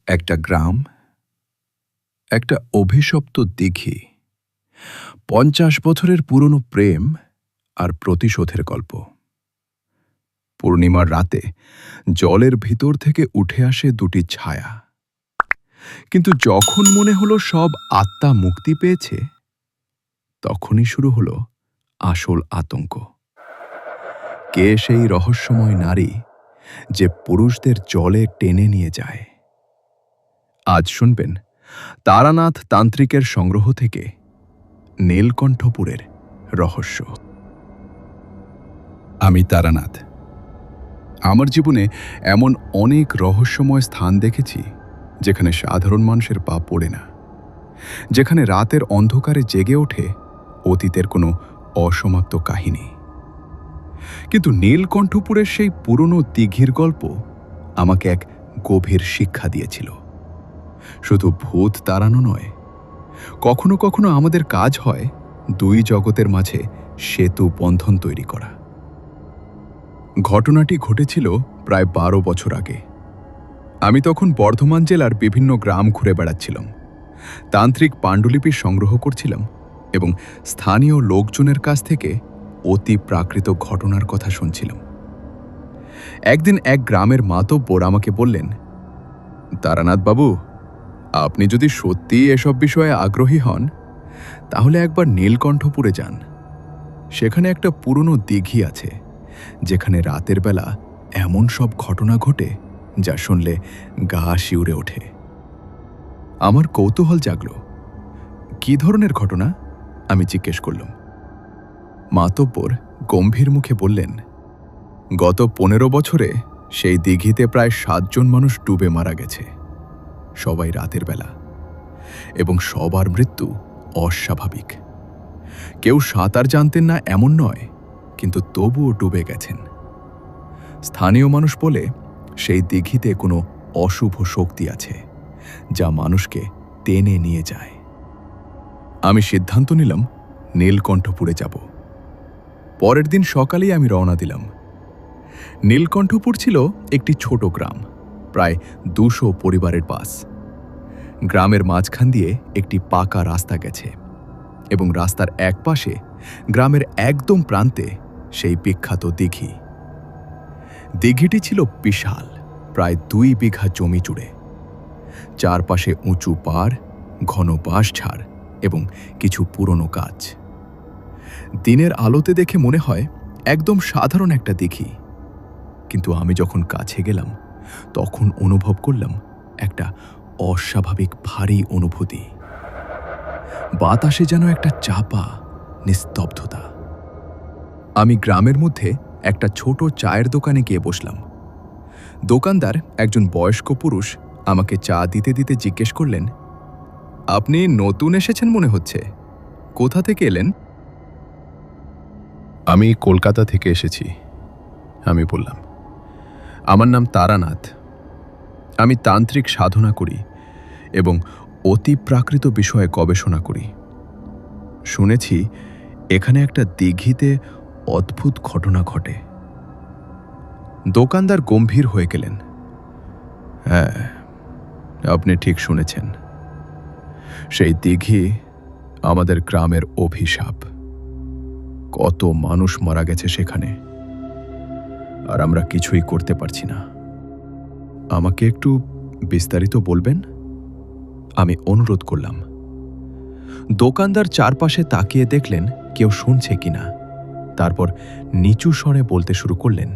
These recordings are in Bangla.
একটা গ্রাম, একটা অভিশপ্ত দিঘি, ৫০ বছরের পুরনো প্রেম আর প্রতিশোধের গল্প। পূর্ণিমার রাতে জলের ভিতর থেকে উঠে আসে দুটি ছায়া, কিন্তু যখন মনে হলো সব আত্মা মুক্তি পেয়েছে, তখনই শুরু হলো আসল আতঙ্ক। কে সেই রহস্যময় নারী যে পুরুষদের জলে টেনে নিয়ে যায়? আজ শুনবেন তারানাথ তান্ত্রিকের সংগ্রহ থেকে নীলকণ্ঠপুরের রহস্য। আমি তারানাথ। আমার জীবনে এমন অনেক রহস্যময় স্থান দেখেছি যেখানে সাধারণ মানুষের পা পড়ে না, যেখানে রাতের অন্ধকারে জেগে ওঠে অতীতের কোনো অসমাপ্ত কাহিনী। কিন্তু নীলকণ্ঠপুরের সেই পুরনো দিঘির গল্প আমাকে এক গভীর শিক্ষা দিয়েছিল। শুধু ভূত তাড়ানো নয়, কখনো কখনো আমাদের কাজ হয় দুই জগতের মাঝে সেতু বন্ধন তৈরি করা। ঘটনাটি ঘটেছিল প্রায় ১২ বছর আগে। আমি তখন বর্ধমান জেলার বিভিন্ন গ্রাম ঘুরে বেড়াচ্ছিলাম, তান্ত্রিক পাণ্ডুলিপি সংগ্রহ করছিলাম এবং স্থানীয় লোকজনের কাছ থেকে অতি প্রাকৃত ঘটনার কথা শুনছিলাম। একদিন এক গ্রামের মাতব্বর আমাকে বললেন, তারানাথ বাবু, আপনি যদি সত্যিই এসব বিষয়ে আগ্রহী হন, তাহলে একবার নীলকণ্ঠপুরে যান। সেখানে একটা পুরনো দিঘি আছে, যেখানে রাতের বেলা এমন সব ঘটনা ঘটে যা শুনলে গা শিউরে ওঠে। আমার কৌতূহল জাগল। কী ধরনের ঘটনা? আমি জিজ্ঞেস করলাম। মাতব্বর গম্ভীর মুখে বললেন, গত ১৫ বছরে সেই দিঘিতে প্রায় ৭ জন মানুষ ডুবে মারা গেছে, সবাই রাতের বেলা, এবং সবার মৃত্যু অস্বাভাবিক। কেউ সাঁতার জানতেন না এমন নয়, কিন্তু তবুও ডুবে গেছেন। স্থানীয় মানুষ বলে সেই দিঘিতে কোনো অশুভ শক্তি আছে যা মানুষকে টেনে নিয়ে যায়। আমি সিদ্ধান্ত নিলাম নীলকণ্ঠপুরে যাব। পরের দিন সকালেই আমি রওনা দিলাম। নীলকণ্ঠপুর ছিল একটি ছোট গ্রাম, প্রায় ২০০ পরিবারের বাস। গ্রামের মাঝখান দিয়ে একটি পাকা রাস্তা গেছে এবং রাস্তার এক পাশে গ্রামের একদম প্রান্তে সেই বিখ্যাত দিঘি। দিঘিটি ছিল বিশাল, প্রায় ২ বিঘা জমি জুড়ে। চারপাশে উঁচু পাড়, ঘন বাঁশঝাড় এবং কিছু পুরনো গাছ। দিনের আলোতে দেখে মনে হয় একদম সাধারণ একটা দিঘি, কিন্তু আমি যখন কাছে গেলাম তখন অনুভব করলাম একটা অস্বাভাবিক ভারী অনুভূতি। বাতাসে যেন একটা চাপা নিস্তব্ধতা। আমি গ্রামের মধ্যে একটা ছোট চায়ের দোকানে গিয়ে বসলাম। দোকানদার, একজন বয়স্ক পুরুষ, আমাকে চা দিতে দিতে জিজ্ঞেস করলেন, আপনি নতুন এসেছেন মনে হচ্ছে, কোথা থেকে এলেন? আমি কলকাতা থেকে এসেছি, আমি বললাম। আমার নাম তারানাথ। আমি তান্ত্রিক সাধনা করি এবং অতি প্রাকৃত বিষয়ে গবেষণা করি। শুনেছি এখানে একটা দিঘিতে অদ্ভুত ঘটনা ঘটে। দোকানদার গম্ভীর হয়ে গেলেন। হ্যাঁ, আপনি ঠিক শুনেছেন। সেই দিঘি আমাদের গ্রামের অভিশাপ। কত মানুষ মারা গেছে সেখানে, আর আমরা কিছুই করতে পারছি না। আমাকে একটু বিস্তারিত বলবেন? আমি অনুরোধ করলাম। দোকানদার চারপাশে তাকিয়ে দেখলেন কেউ শুনছে কিনা, তারপর নিচু স্বরে বলতে শুরু করলেন,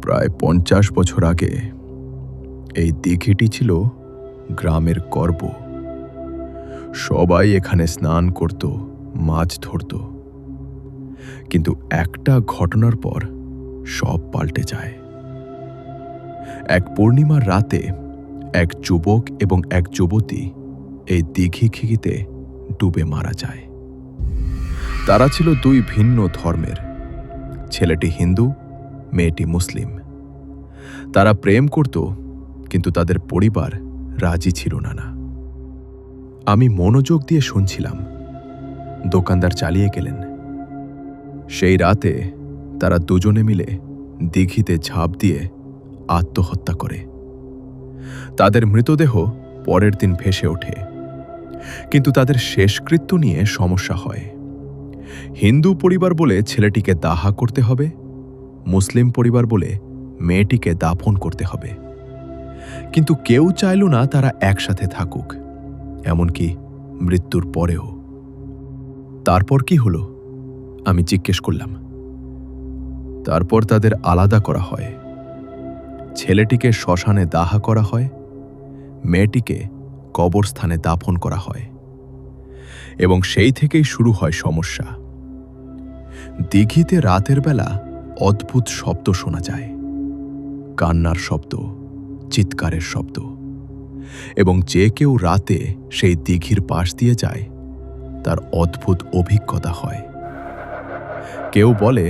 প্রায় ৫০ বছর আগে এই দিঘিটি ছিল গ্রামের গর্ব। সবাই এখানে স্নান করত, মাছ ধরত। কিন্তু একটা ঘটনার পর সব পাল্টে যায়। এক পূর্ণিমার রাতে এক যুবক এবং এক যুবতী এই দিঘিতে ডুবে মারা যায়। তারা ছিল ২ ভিন্ন ধর্মের। ছেলেটি হিন্দু, মেয়েটি মুসলিম। তারা প্রেম করত, কিন্তু তাদের পরিবার রাজি ছিল না। আমি মনোযোগ দিয়ে শুনছিলাম। দোকানদার চালিয়ে গেলেন, সেই রাতে তারা দুজনে মিলে দিঘিতে ঝাঁপ দিয়ে আত্মহত্যা করে। তাদের মৃতদেহ পরের দিন ভেসে ওঠে, কিন্তু তাদের শেষকৃত্য নিয়ে সমস্যা হয়। হিন্দু পরিবার বলে ছেলেটিকে দাহ করতে হবে, মুসলিম পরিবার বলে মেয়েটিকে দাফন করতে হবে। কিন্তু কেউ চাইল না তারা একসাথে থাকুক, এমনকি মৃত্যুর পরেও। তারপর কি হলো? আমি জিজ্ঞেস করলাম। তারপর তাদের আলাদা করা হয়। ছেলেটিকে শ্মশানে দাহ করা হয়, মেয়েটিকে কবরস্থানে দাফন করা হয়, এবং সেই থেকেই শুরু হয় সমস্যা। দিঘিতে রাতের বেলা অদ্ভুত শব্দ শোনা যায়, কান্নার শব্দ, চিৎকারের শব্দ, এবং যে কেউ রাতে সেই দিঘির পাশ দিয়ে যায় তার অদ্ভুত অভিজ্ঞতা হয়। কেউ বলে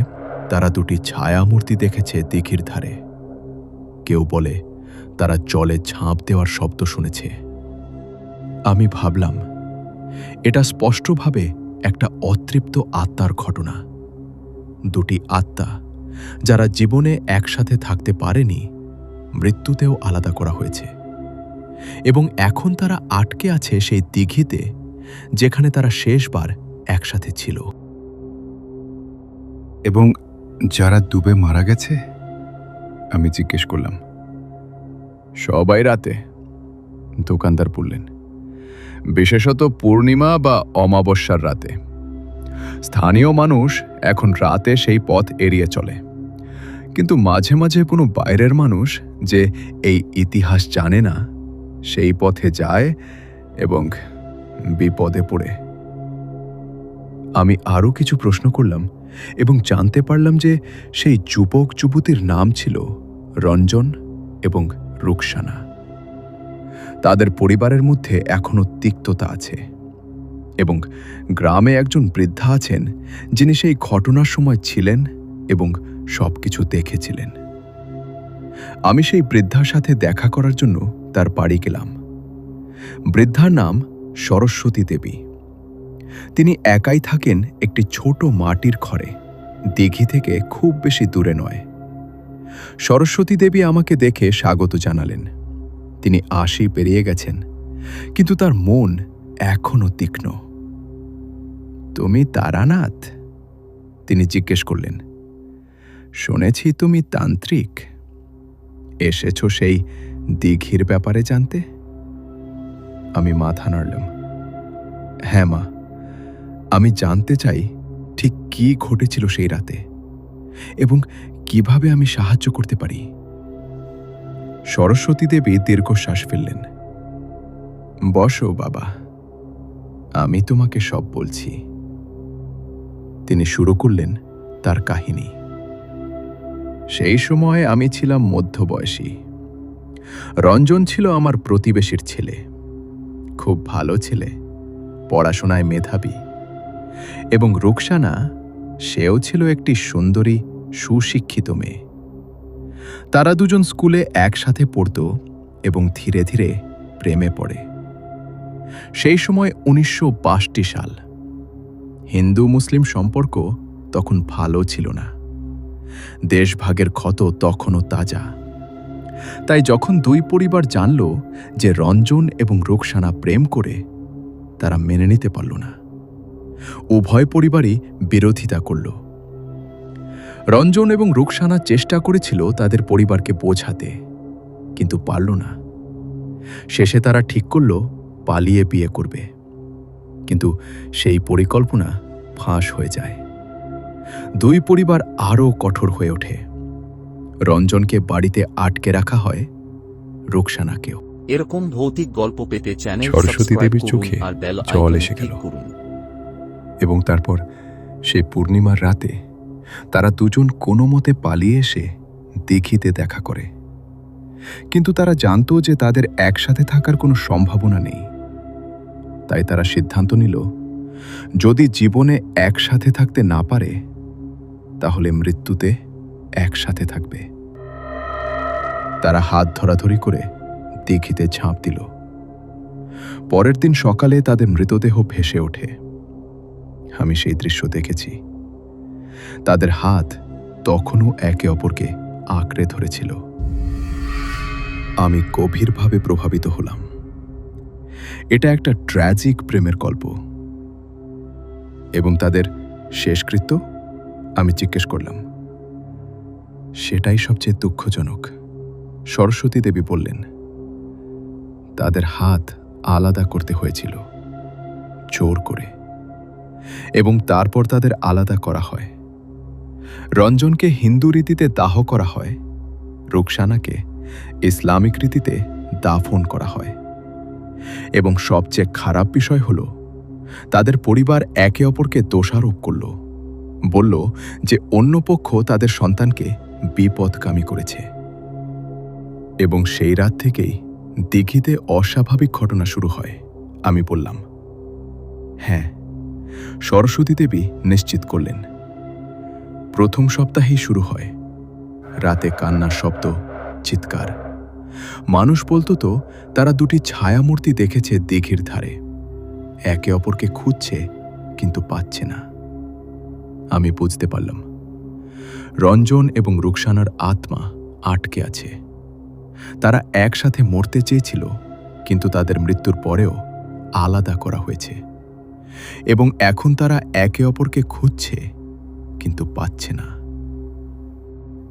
তারা দুটি ছায়ামূর্তি দেখেছে দিঘির ধারে, কেউ বলে তারা জলে ঝাঁপ দেওয়ার শব্দ শুনেছে। আমি ভাবলাম, এটা স্পষ্টভাবে একটা অতৃপ্ত আত্মার ঘটনা। দুটি আত্মা যারা জীবনে একসাথে থাকতে পারেনি, মৃত্যুতেও আলাদা করা হয়েছে, এবং এখন তারা আটকে আছে সেই দিঘিতে যেখানে তারা শেষবার একসাথে ছিল। এবং যারা ডুবে মারা গেছে? আমি জিজ্ঞেস করলাম। সবাই রাতে, দোকানদার বললেন, বিশেষত পূর্ণিমা বা অমাবস্যার রাতে। স্থানীয় মানুষ এখন রাতে সেই পথ এড়িয়ে চলে, কিন্তু মাঝে মাঝে কোনো বাইরের মানুষ যে এই ইতিহাস জানে না সেই পথে যায় এবং বিপদে পড়ে। আমি আরও কিছু প্রশ্ন করলাম এবং জানতে পারলাম যে সেই যুবক যুবতীর নাম ছিল রঞ্জন এবং রুকসানা। তাদের পরিবারের মধ্যে এখনো তিক্ততা আছে, এবং গ্রামে একজন বৃদ্ধা আছেন যিনি সেই ঘটনার সময় ছিলেন এবং সবকিছু দেখেছিলেন। আমি সেই বৃদ্ধার সাথে দেখা করার জন্য তার বাড়ি গেলাম। বৃদ্ধার নাম সরস্বতী দেবী। তিনি একাই থাকেন একটি ছোট মাটির ঘরে, দিঘি থেকে খুব বেশি দূরে নয়। সরস্বতী দেবী আমাকে দেখে স্বাগত জানালেন। তিনি ৮০ পেরিয়ে গেছেন, কিন্তু তার মন এখনো তীক্ষ্ণ। তুমি তারানাথ? তিনি জিজ্ঞেস করলেন। শুনেছি তুমি তান্ত্রিক, এসেছ সেই দিঘির ব্যাপারে জানতে? আমি মাথা নাড়লাম। হ্যাঁ মা, আমি জানতে চাই ঠিক কি ঘটেছিল সেই রাতে এবং কিভাবে আমি সাহায্য করতে পারি। সরস্বতী দেবী দীর্ঘশ্বাস ফেললেন। বসো বাবা, আমি তোমাকে সব বলছি। তিনি শুরু করলেন তার কাহিনী। সেই সময় আমি ছিলাম মধ্যবয়সী। রঞ্জন ছিল আমার প্রতিবেশীর ছেলে, খুব ভালো ছেলে, পড়াশোনায় মেধাবী, এবং রুকসানা, সেও ছিল একটি সুন্দরী সুশিক্ষিত মেয়ে। তারা দুজন স্কুলে একসাথে পড়ত এবং ধীরে ধীরে প্রেমে পড়ে। সেই সময় ১৯৬২ সাল। হিন্দু মুসলিম সম্পর্ক তখন ভালো ছিল না, দেশভাগের ক্ষত তখনও তাজা। তাই যখন দুই পরিবার জানল যে রঞ্জন এবং রুকসানা প্রেম করে, তারা মেনে নিতে পারল না। উভয় পরিবারই বিরোধিতা করল। রঞ্জন এবং রুকসানা চেষ্টা করেছিল তাদের পরিবারকে বোঝাতে, কিন্তু পারল না। শেষে তারা ঠিক করল পালিয়ে বিয়ে করবে, কিন্তু সেই পরিকল্পনা ফাঁস হয়ে যায়। দুই পরিবার আরও কঠোর হয়ে ওঠে। রঞ্জনকে বাড়িতে আটকে রাখা হয়, রুকসানাকেও। এরকম ভৌতিক গল্প পেতে চ্যানেল সরস্বতী সাবস্ক্রাইব দেবীর করুন চোখে আর বেল জল আইকনে এসে গেল। ক্লিক করুন। এবং তারপর সেই পূর্ণিমার রাতে তারা দুজন কোনো মতে পালিয়ে এসে দিঘিতে দেখা করে। কিন্তু তারা জানত যে তাদের একসাথে থাকার কোনো সম্ভাবনা নেই। তাই তারা সিদ্ধান্ত নিল, যদি জীবনে একসাথে থাকতে না পারে, তাহলে মৃত্যুতে একসাথে থাকবে। তারা হাত ধরাধরি করে দিঘিতে ঝাঁপ দিল। পরের দিন সকালে তাদের মৃতদেহ ভেসে ওঠে। আমি সেই দৃশ্য দেখেছি। তাদের হাত তখনও একে অপরকে আঁকড়ে ধরেছিল। আমি গভীরভাবে প্রভাবিত হলাম। এটা একটা ট্র্যাজিক প্রেমের গল্প। এবং তাদের শেষকৃত্য? আমি জিজ্ঞেস করলাম। সেটাই সবচেয়ে দুঃখজনক, সরস্বতী দেবী বললেন। তাদের হাত আলাদা করতে হয়েছিল, জোর করে, এবং তারপর তাদের আলাদা করা হয়। রঞ্জনকে হিন্দু রীতিতে দাহ করা হয়, রুকসানাকে ইসলামিক রীতিতে দাফন করা হয়। এবং সবচেয়ে খারাপ বিষয় হল, তাদের পরিবার একে অপরকে দোষারোপ করল, বলল যে অন্য পক্ষ তাদের সন্তানকে বিপদগামী করেছে। এবং সেই রাত থেকেই দিঘিতে অস্বাভাবিক ঘটনা শুরু হয়। আমি বললাম, হ্যাঁ। সরস্বতী দেবী নিশ্চিত করলেন। প্রথম সপ্তাহেই শুরু হয়। রাতে কান্নার শব্দ, চিৎকার। মানুষ বলতো তো তারা দুটি ছায়ামূর্তি দেখেছে দিঘির ধারে, একে অপরকে খুঁজছে কিন্তু পাচ্ছে না। আমি বুঝতে পারলাম, রঞ্জন এবং রুকসানার আত্মা আটকে আছে। তারা একসাথে মরতে চেয়েছিল, কিন্তু তাদের মৃত্যুর পরেও আলাদা করা হয়েছে। এবং এখন তারা একে অপরকে খুঁজছে কিন্তু পাচ্ছে না।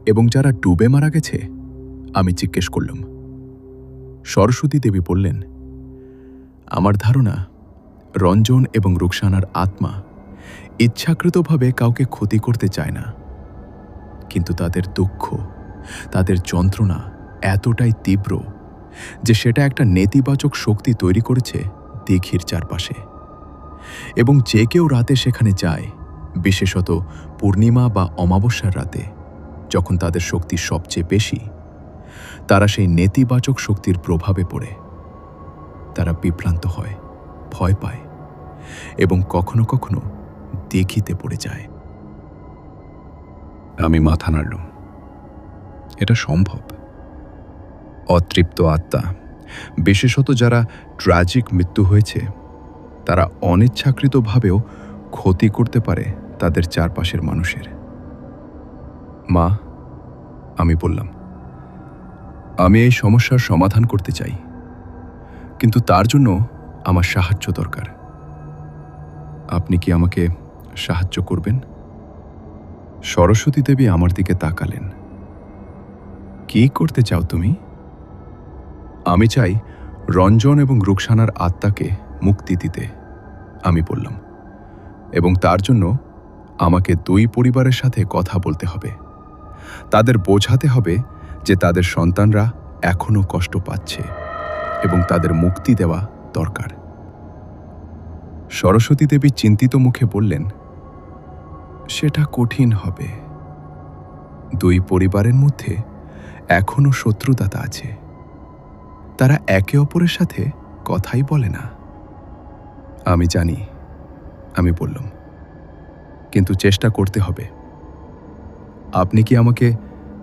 এবং যারা ডুবে মারা গেছে? আমি জিজ্ঞেস করলাম। সরস্বতী দেবী বললেন, আমার ধারণা রঞ্জন এবং রুকসানার আত্মা ইচ্ছাকৃতভাবে কাউকে ক্ষতি করতে চায় না, কিন্তু তাদের দুঃখ, তাদের যন্ত্রণা এতটাই তীব্র যে সেটা একটা নেতিবাচক শক্তি তৈরি করেছে দিঘির চারপাশে। এবং যে কেউ রাতে সেখানে যায়, বিশেষত পূর্ণিমা বা অমাবস্যার রাতে, যখন তাদের শক্তি সবচেয়ে বেশি, তারা সেই নেতিবাচক শক্তির প্রভাবে পড়ে। তারা বিভ্রান্ত হয়, ভয় পায় এবং কখনো কখনো দিঘিতে পড়ে যায়। আমি মাথা নাড়লুম। এটা সম্ভব। অতৃপ্ত আত্মা, বিশেষত যারা ট্র্যাজিক মৃত্যু হয়েছে, তারা অনিচ্ছাকৃতভাবেও ক্ষতি করতে পারে তাদের চারপাশের মানুষের। মা, আমি বললাম, আমি এই সমস্যার সমাধান করতে চাই, কিন্তু তার জন্য আমার সাহায্য দরকার। আপনি কি আমাকে সাহায্য করবেন? সরস্বতী দেবী আমার দিকে তাকালেন। কি করতে চাও তুমি? আমি চাই রঞ্জন এবং রুকসানার আত্মাকে মুক্তি দিতে, আমি বললাম। এবং তার জন্য আমাকে দুই পরিবারের সাথে কথা বলতে হবে। তাদের বোঝাতে হবে যে তাদের সন্তানরা এখনো কষ্ট পাচ্ছে এবং তাদের মুক্তি দেওয়া দরকার। সরস্বতী দেবী চিন্তিত মুখে বললেন, সেটা কঠিন হবে। দুই পরিবারের মধ্যে এখনো শত্রুতা আছে। তারা একে অপরের সাথে কথাই বলে না। আমি জানি, আমি বললাম, কিন্তু চেষ্টা করতে হবে। আপনি কি আমাকে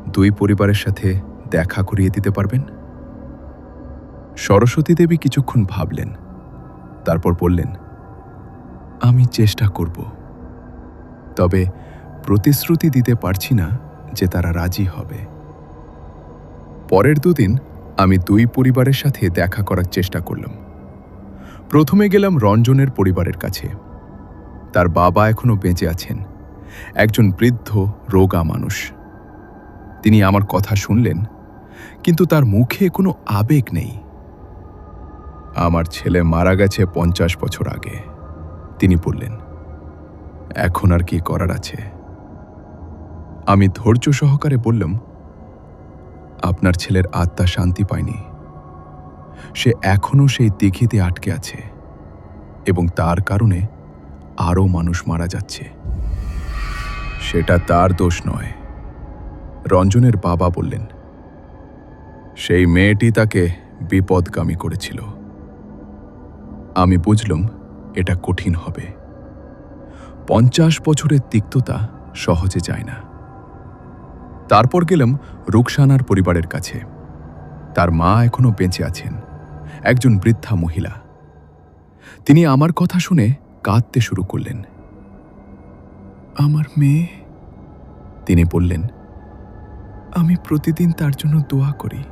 দুই পরিবারের সাথে দেখা করিয়ে দিতে পারবেন? সরস্বতী দেবী কিছুক্ষণ ভাবলেন, তারপর বললেন, আমি চেষ্টা করব, তবে প্রতিশ্রুতি দিতে পারছি না যে তারা রাজি হবে। পরের দুদিন আমি দুই পরিবারের সাথে দেখা করার চেষ্টা করলাম। প্রথমে গেলাম রঞ্জনের পরিবারের কাছে। তার বাবা এখনো বেঁচে আছেন, একজন বৃদ্ধ রোগা মানুষ। তিনি আমার কথা শুনলেন, কিন্তু তার মুখে কোনো আবেগ নেই। আমার ছেলে মারা গেছে 50 বছর আগে, তিনি বললেন। এখন আর কি করার আছে? আমি ধৈর্য সহকারে বললাম, আপনার ছেলের আত্মা শান্তি পায়নি। সে এখনো সেই দিঘিতে আটকে আছে এবং তার কারণে আরও মানুষ মারা যাচ্ছে। সেটা তার দোষ নয়, রঞ্জনের বাবা বললেন। সেই মেয়েটি তাকে বিপদগামী করেছিল। আমি বুঝলাম এটা কঠিন হবে। 50 বছরের তিক্ততা সহজে যায় না। তারপর গেলাম রুকসানার পরিবারের কাছে। তার মা এখনো বেঁচে আছেন, একজন বৃদ্ধা মহিলা। তিনি আমার কথা শুনে কাঁদতে শুরু করলেন। আমার মেয়ে, তিনি বললেন, আমি প্রতিদিন তার জন্য দোয়া করি,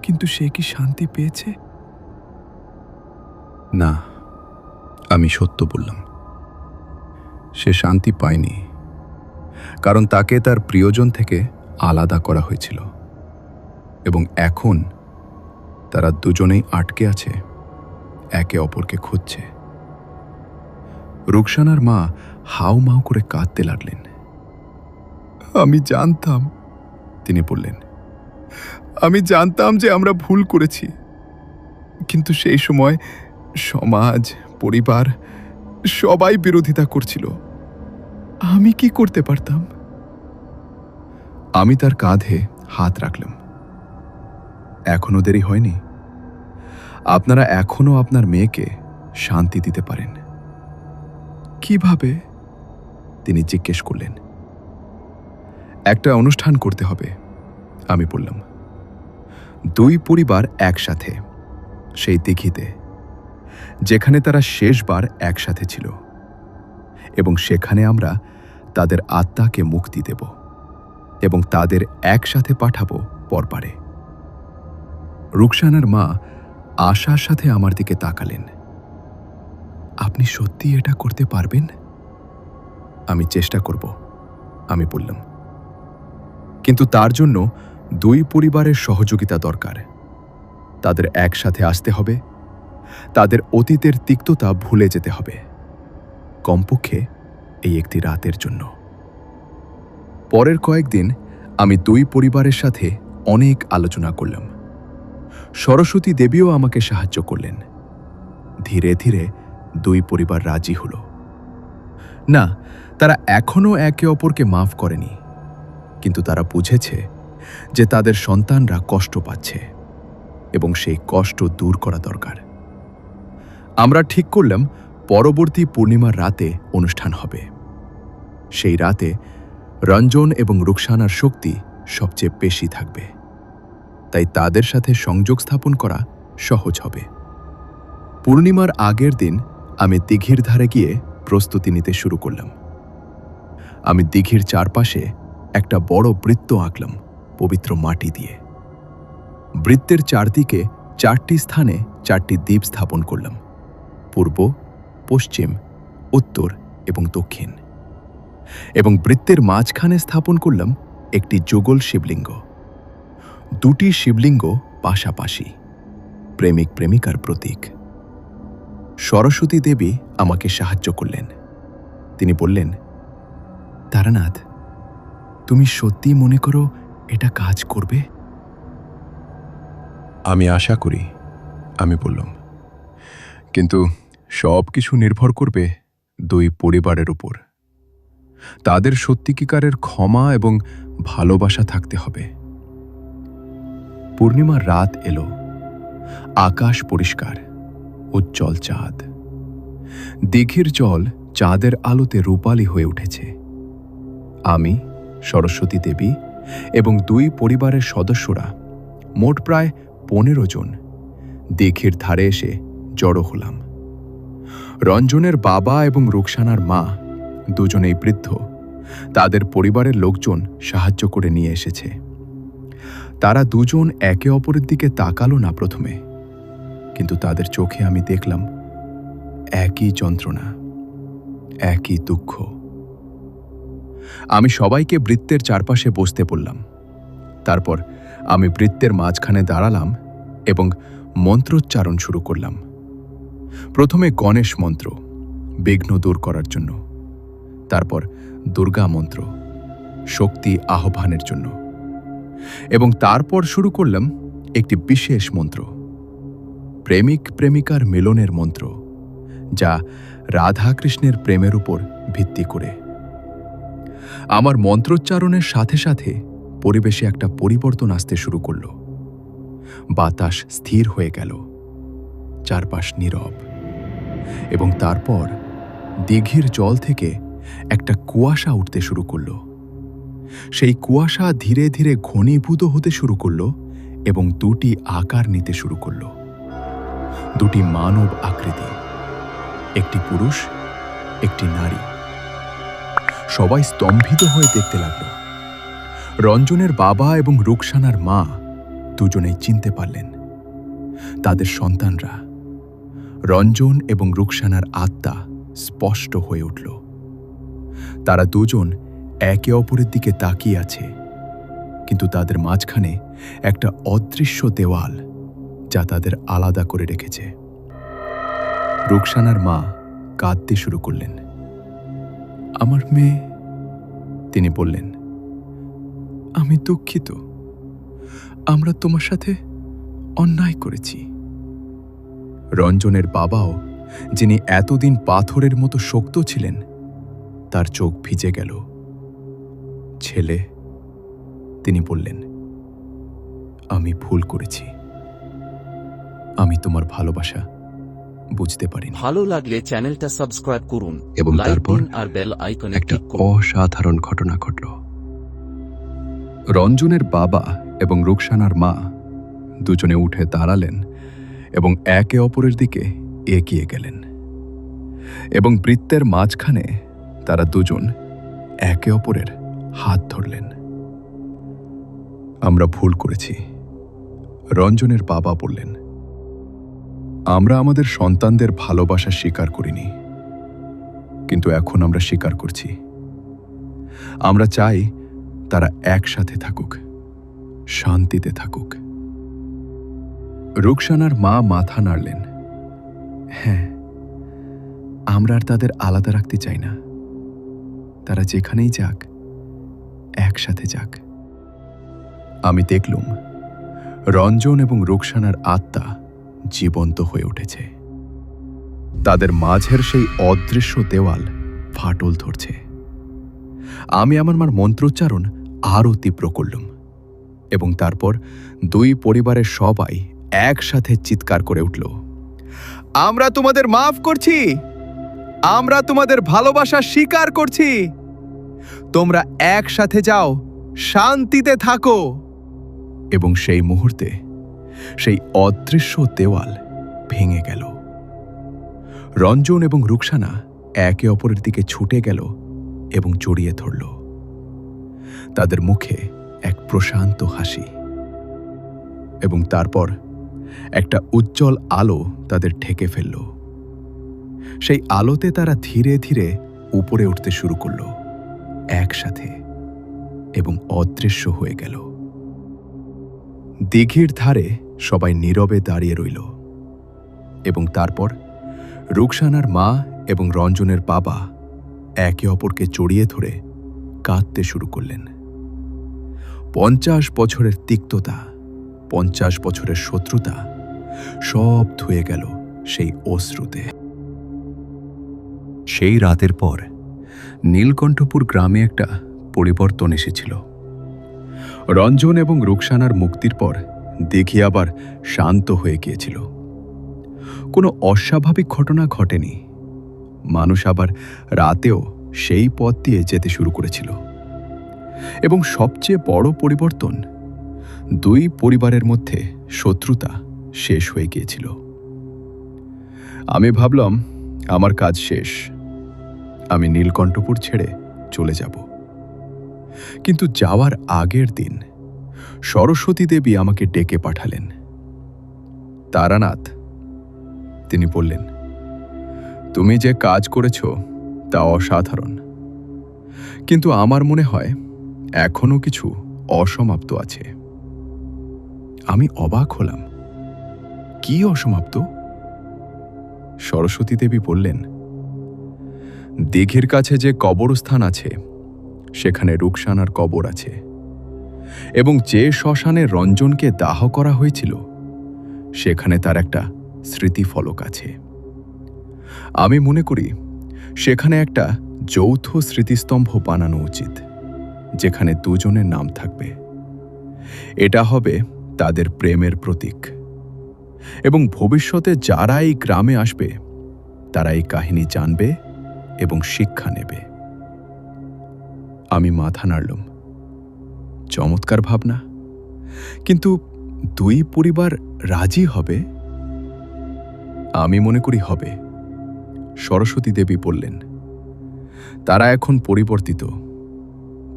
কিন্তু সে কি শান্তি পেয়েছে? না, আমি সত্য বললাম। সে শান্তি পায়নি, কারণ তাকে তার প্রিয়জন থেকে আলাদা করা হয়েছিল, এবং এখন তারা দুজনেই আটকে আছে, একে অপরকে খুঁজছে। রুকসানার মা হাউ মাউ করে কাঁদতে লাগলেন। আমি জানতাম, তিনি বললেন, আমি জানতাম যে আমরা ভুল করেছি, কিন্তু সেই সময় সমাজ, পরিবার সবাই বিরোধিতা করছিল। আমি কি করতে পারতাম? আমি তার কাঁধে হাত রাখলাম। এখনো দেরি হয়নি। আপনারা এখনো আপনার মেয়েকে শান্তি দিতে পারেন। কিভাবে? তিনি জিজ্ঞেস করলেন। একটা অনুষ্ঠান করতে হবে, আমি বললাম। দুই পরিবার একসাথে, সেই দিঘিতে, যেখানে তারা শেষবার একসাথে ছিল, এবং সেখানে আমরা তাদের আত্মাকে মুক্তি দেব এবং তাদের একসাথে পাঠাবো পরপারে। রুকসানার মা আশার সাথে আমার দিকে তাকালেন। আপনি সত্যি এটা করতে পারবেন? আমি চেষ্টা করব, আমি বললাম। কিন্তু তার জন্য দুই পরিবারের সহযোগিতা দরকার। তাদের একসাথে আসতে হবে, তাদের অতীতের তিক্ততা ভুলে যেতে হবে, কমপক্ষে এই একটি রাতের জন্য। পরের কয়েকদিন আমি দুই পরিবারের সাথে অনেক আলোচনা করলাম। সরস্বতী দেবীও আমাকে সাহায্য করলেন। ধীরে ধীরে দুই পরিবার রাজি হল। না, তারা এখনও একে অপরকে মাফ করেনি, কিন্তু তারা বুঝেছে যে তাদের সন্তানরা কষ্ট পাচ্ছে এবং সেই কষ্ট দূর করা দরকার। আমরা ঠিক করলাম পরবর্তী পূর্ণিমার রাতে অনুষ্ঠান হবে। সেই রাতে রঞ্জন এবং রুকসানার শক্তি সবচেয়ে বেশি থাকবে, তাই তাদের সাথে সংযোগ স্থাপন করা সহজ হবে। পূর্ণিমার আগের দিন আমি দিঘির ধারে গিয়ে প্রস্তুতি নিতে শুরু করলাম। আমি দিঘির চারপাশে একটা বড় বৃত্ত আঁকলাম পবিত্র মাটি দিয়ে। বৃত্তের চারদিকে 4টি স্থানে 4টি দ্বীপ স্থাপন করলাম, পূর্ব, পশ্চিম, উত্তর এবং দক্ষিণ। এবং বৃত্তের মাঝখানে স্থাপন করলাম একটি যুগল শিবলিঙ্গ। 2টি শিবলিঙ্গ পাশাপাশি, প্রেমিক প্রেমিকার প্রতীক। সরস্বতী দেবী আমাকে সাহায্য করলেন। তিনি বললেন, তারানাথ, তুমি সত্যি মনে করো এটা কাজ করবে? আমি আশা করি, আমি বললাম। কিন্তু সব কিছু নির্ভর করবে দুই পরিবারের উপর। তাদের সত্যিকারের ক্ষমা এবং ভালোবাসা থাকতে হবে। পূর্ণিমার রাত এলো। আকাশ পরিষ্কার, উজ্জ্বল চাঁদ। দিঘির জল চাঁদের আলোতে রূপালী হয়ে উঠেছে। আমি, সরস্বতী দেবী এবং দুই পরিবারের সদস্যরা, মোট প্রায় 15 জন, দিঘির ধারে এসে জড়ো হলাম। রঞ্জনের বাবা এবং রুকসানার মা দুজনেই বৃদ্ধ। তাদের পরিবারের লোকজন সাহায্য করে নিয়ে এসেছে। তারা দুজন একে অপরের দিকে তাকালো না প্রথমে, কিন্তু তাদের চোখে আমি দেখলাম একই যন্ত্রণা, একই দুঃখ। আমি সবাইকে বৃত্তের চারপাশে বসতে বললাম। তারপর আমি বৃত্তের মাঝখানে দাঁড়ালাম এবং মন্ত্রোচ্চারণ শুরু করলাম। প্রথমে গণেশ মন্ত্র, বিঘ্ন দূর করার জন্য। তারপর দুর্গা মন্ত্র, শক্তি আহ্বানের জন্য। এবং তারপর শুরু করলাম একটি বিশেষ মন্ত্র, প্রেমিক প্রেমিকার মিলনের মন্ত্র, যা রাধা কৃষ্ণের প্রেমের উপর ভিত্তি করে। আমার মন্ত্রোচ্চারণের সাথে সাথে পরিবেশে একটা পরিবর্তন আসতে শুরু করল। বাতাস স্থির হয়ে গেল, চারপাশ নীরব। এবং তারপর দিঘির জল থেকে একটা কুয়াশা উঠতে শুরু করল। সেই কুয়াশা ধীরে ধীরে ঘনীভূত হতে শুরু করল এবং 2টি আকার নিতে শুরু করল। 2টি মানব আকৃতি, একটি পুরুষ, একটি নারী। সবাই স্তম্ভিত হয়ে দেখতে লাগল। রঞ্জনের বাবা এবং রুকসানার মা দুজনেই চিনতে পারলেন তাদের সন্তানরা। রঞ্জন এবং রুকসানার আত্মা স্পষ্ট হয়ে উঠল। তারা দুজন একে অপরের দিকে তাকিয়ে আছে, কিন্তু তাদের মাঝখানে একটা অদৃশ্য দেওয়াল যা তাদের আলাদা করে রেখেছে। রুকসানার মা কাঁদতে শুরু করলেন। আমার মেয়ে, তিনি বললেন, আমি দুঃখিত, আমরা তোমার সাথে অন্যায় করেছি। রঞ্জনের বাবাও, যিনি এতদিন পাথরের মতো শক্ত ছিলেন, তার চোখ ভিজে গেল। ছেলে, তিনি বললেন, আমি ভুল করেছি। আমি তোমার ভালোবাসা বুঝতে পারিনি। ভালো লাগলে চ্যানেলটা সাবস্ক্রাইব করুন এবং লাইক তারপর দিন আর বেল আইকনে একটা ক্লিক করুন। অসাধারণ ঘটনা ঘটল। রঞ্জনের বাবা এবং রুকসানার মা দুজনে উঠে দাঁড়ালেন এবং একে অপরের দিকে এগিয়ে গেলেন, এবং বৃত্তের মাঝখানে তারা দুজন একে অপরের হাত ধরলেন। আমরা ভুল করেছি, রঞ্জনের বাবা বললেন। আমরা আমাদের সন্তানদের ভালোবাসা স্বীকার করিনি, কিন্তু এখন আমরা স্বীকার করছি। আমরা চাই তারা একসাথে থাকুক, শান্তিতে থাকুক। রুকসানার মা মাথা নাড়লেন। হ্যাঁ, আমরা আর তাদের আলাদা রাখতে চাই না। তারা যেখানেই যাক, একসাথে যাক। আমি দেখলুম রঞ্জন এবং রুকসানার আত্মা জীবন্ত হয়ে উঠেছে। তাদের মাঝের সেই অদৃশ্য দেওয়াল ফাটল ধরছে। আমি আমার মার মন্ত্রোচ্চারণ আরও তীব্র করলুম, এবং তারপর দুই পরিবারের সবাই একসাথে চিৎকার করে উঠল, আমরা তোমাদের মাফ করছি, আমরা তোমাদের ভালোবাসা স্বীকার করছি, তোমরা একসাথে যাও, শান্তিতে থাকো। এবং সেই মুহূর্তে সেই অদৃশ্য দেওয়াল ভেঙে গেল। রঞ্জন এবং রুকসানা একে অপরের দিকে ছুটে গেল এবং জড়িয়ে ধরল। তাদের মুখে এক প্রশান্ত হাসি, এবং তারপর একটা উজ্জ্বল আলো তাদের ঢেকে ফেলল। সেই আলোতে তারা ধীরে ধীরে উপরে উঠতে শুরু করল, একসাথে, এবং অদৃশ্য হয়ে গেল। দিঘির ধারে সবাই নীরবে দাঁড়িয়ে রইল, এবং তারপর রুকসানার মা এবং রঞ্জনের বাবা একে অপরকে জড়িয়ে ধরে কাঁদতে শুরু করলেন। 50 বছরের তিক্ততা, 50 বছরের শত্রুতা সব ধুয়ে গেল সেই অশ্রুতে। সেই রাতের পর নীলকণ্ঠপুর গ্রামে একটা পরিবর্তন এসেছিল। রঞ্জন এবং রুকসানার মুক্তির পর দিঘি আবার শান্ত হয়ে গিয়েছিল। কোনো অস্বাভাবিক ঘটনা ঘটেনি। মানুষ আবার রাতেও সেই পথ দিয়ে যেতে শুরু করেছিল। এবং সবচেয়ে বড় পরিবর্তন, দুই পরিবারের মধ্যে শত্রুতা শেষ হয়ে গিয়েছিল। আমি ভাবলাম আমার কাজ শেষ, আমি নীলকণ্ঠপুর ছেড়ে চলে যাব। কিন্তু যাওয়ার আগের দিন সরস্বতী দেবী আমাকে ডেকে পাঠালেন। তারানাথ, তিনি বললেন, তুমি যে কাজ করেছ তা অসাধারণ, কিন্তু আমার মনে হয় এখনো কিছু অসমাপ্ত আছে। আমি অবাক হলাম, কি অসমাপ্ত? সরস্বতী দেবী বললেন, দিঘির কাছে যে কবরস্থান আছে সেখানে রুকসানার কবর আছে, এবং যে শ্মশানে রঞ্জনকে দাহ করা হয়েছিল সেখানে তার একটা স্মৃতিফলক আছে। আমি মনে করি সেখানে একটা যৌথ স্মৃতিস্তম্ভ বানানো উচিত, যেখানে দুজনের নাম থাকবে। এটা হবে তাদের প্রেমের প্রতীক, এবং ভবিষ্যতে যারা এই গ্রামে আসবে তারা এই কাহিনী জানবে এবং শিক্ষা নেবে। আমি মাথা নাড়লুম। চমৎকার ভাবনা, কিন্তু দুই পরিবার রাজি হবে? আমি মনে করি হবে। সরস্বতী দেবী বললেন, তারা এখন পরিবর্তিত,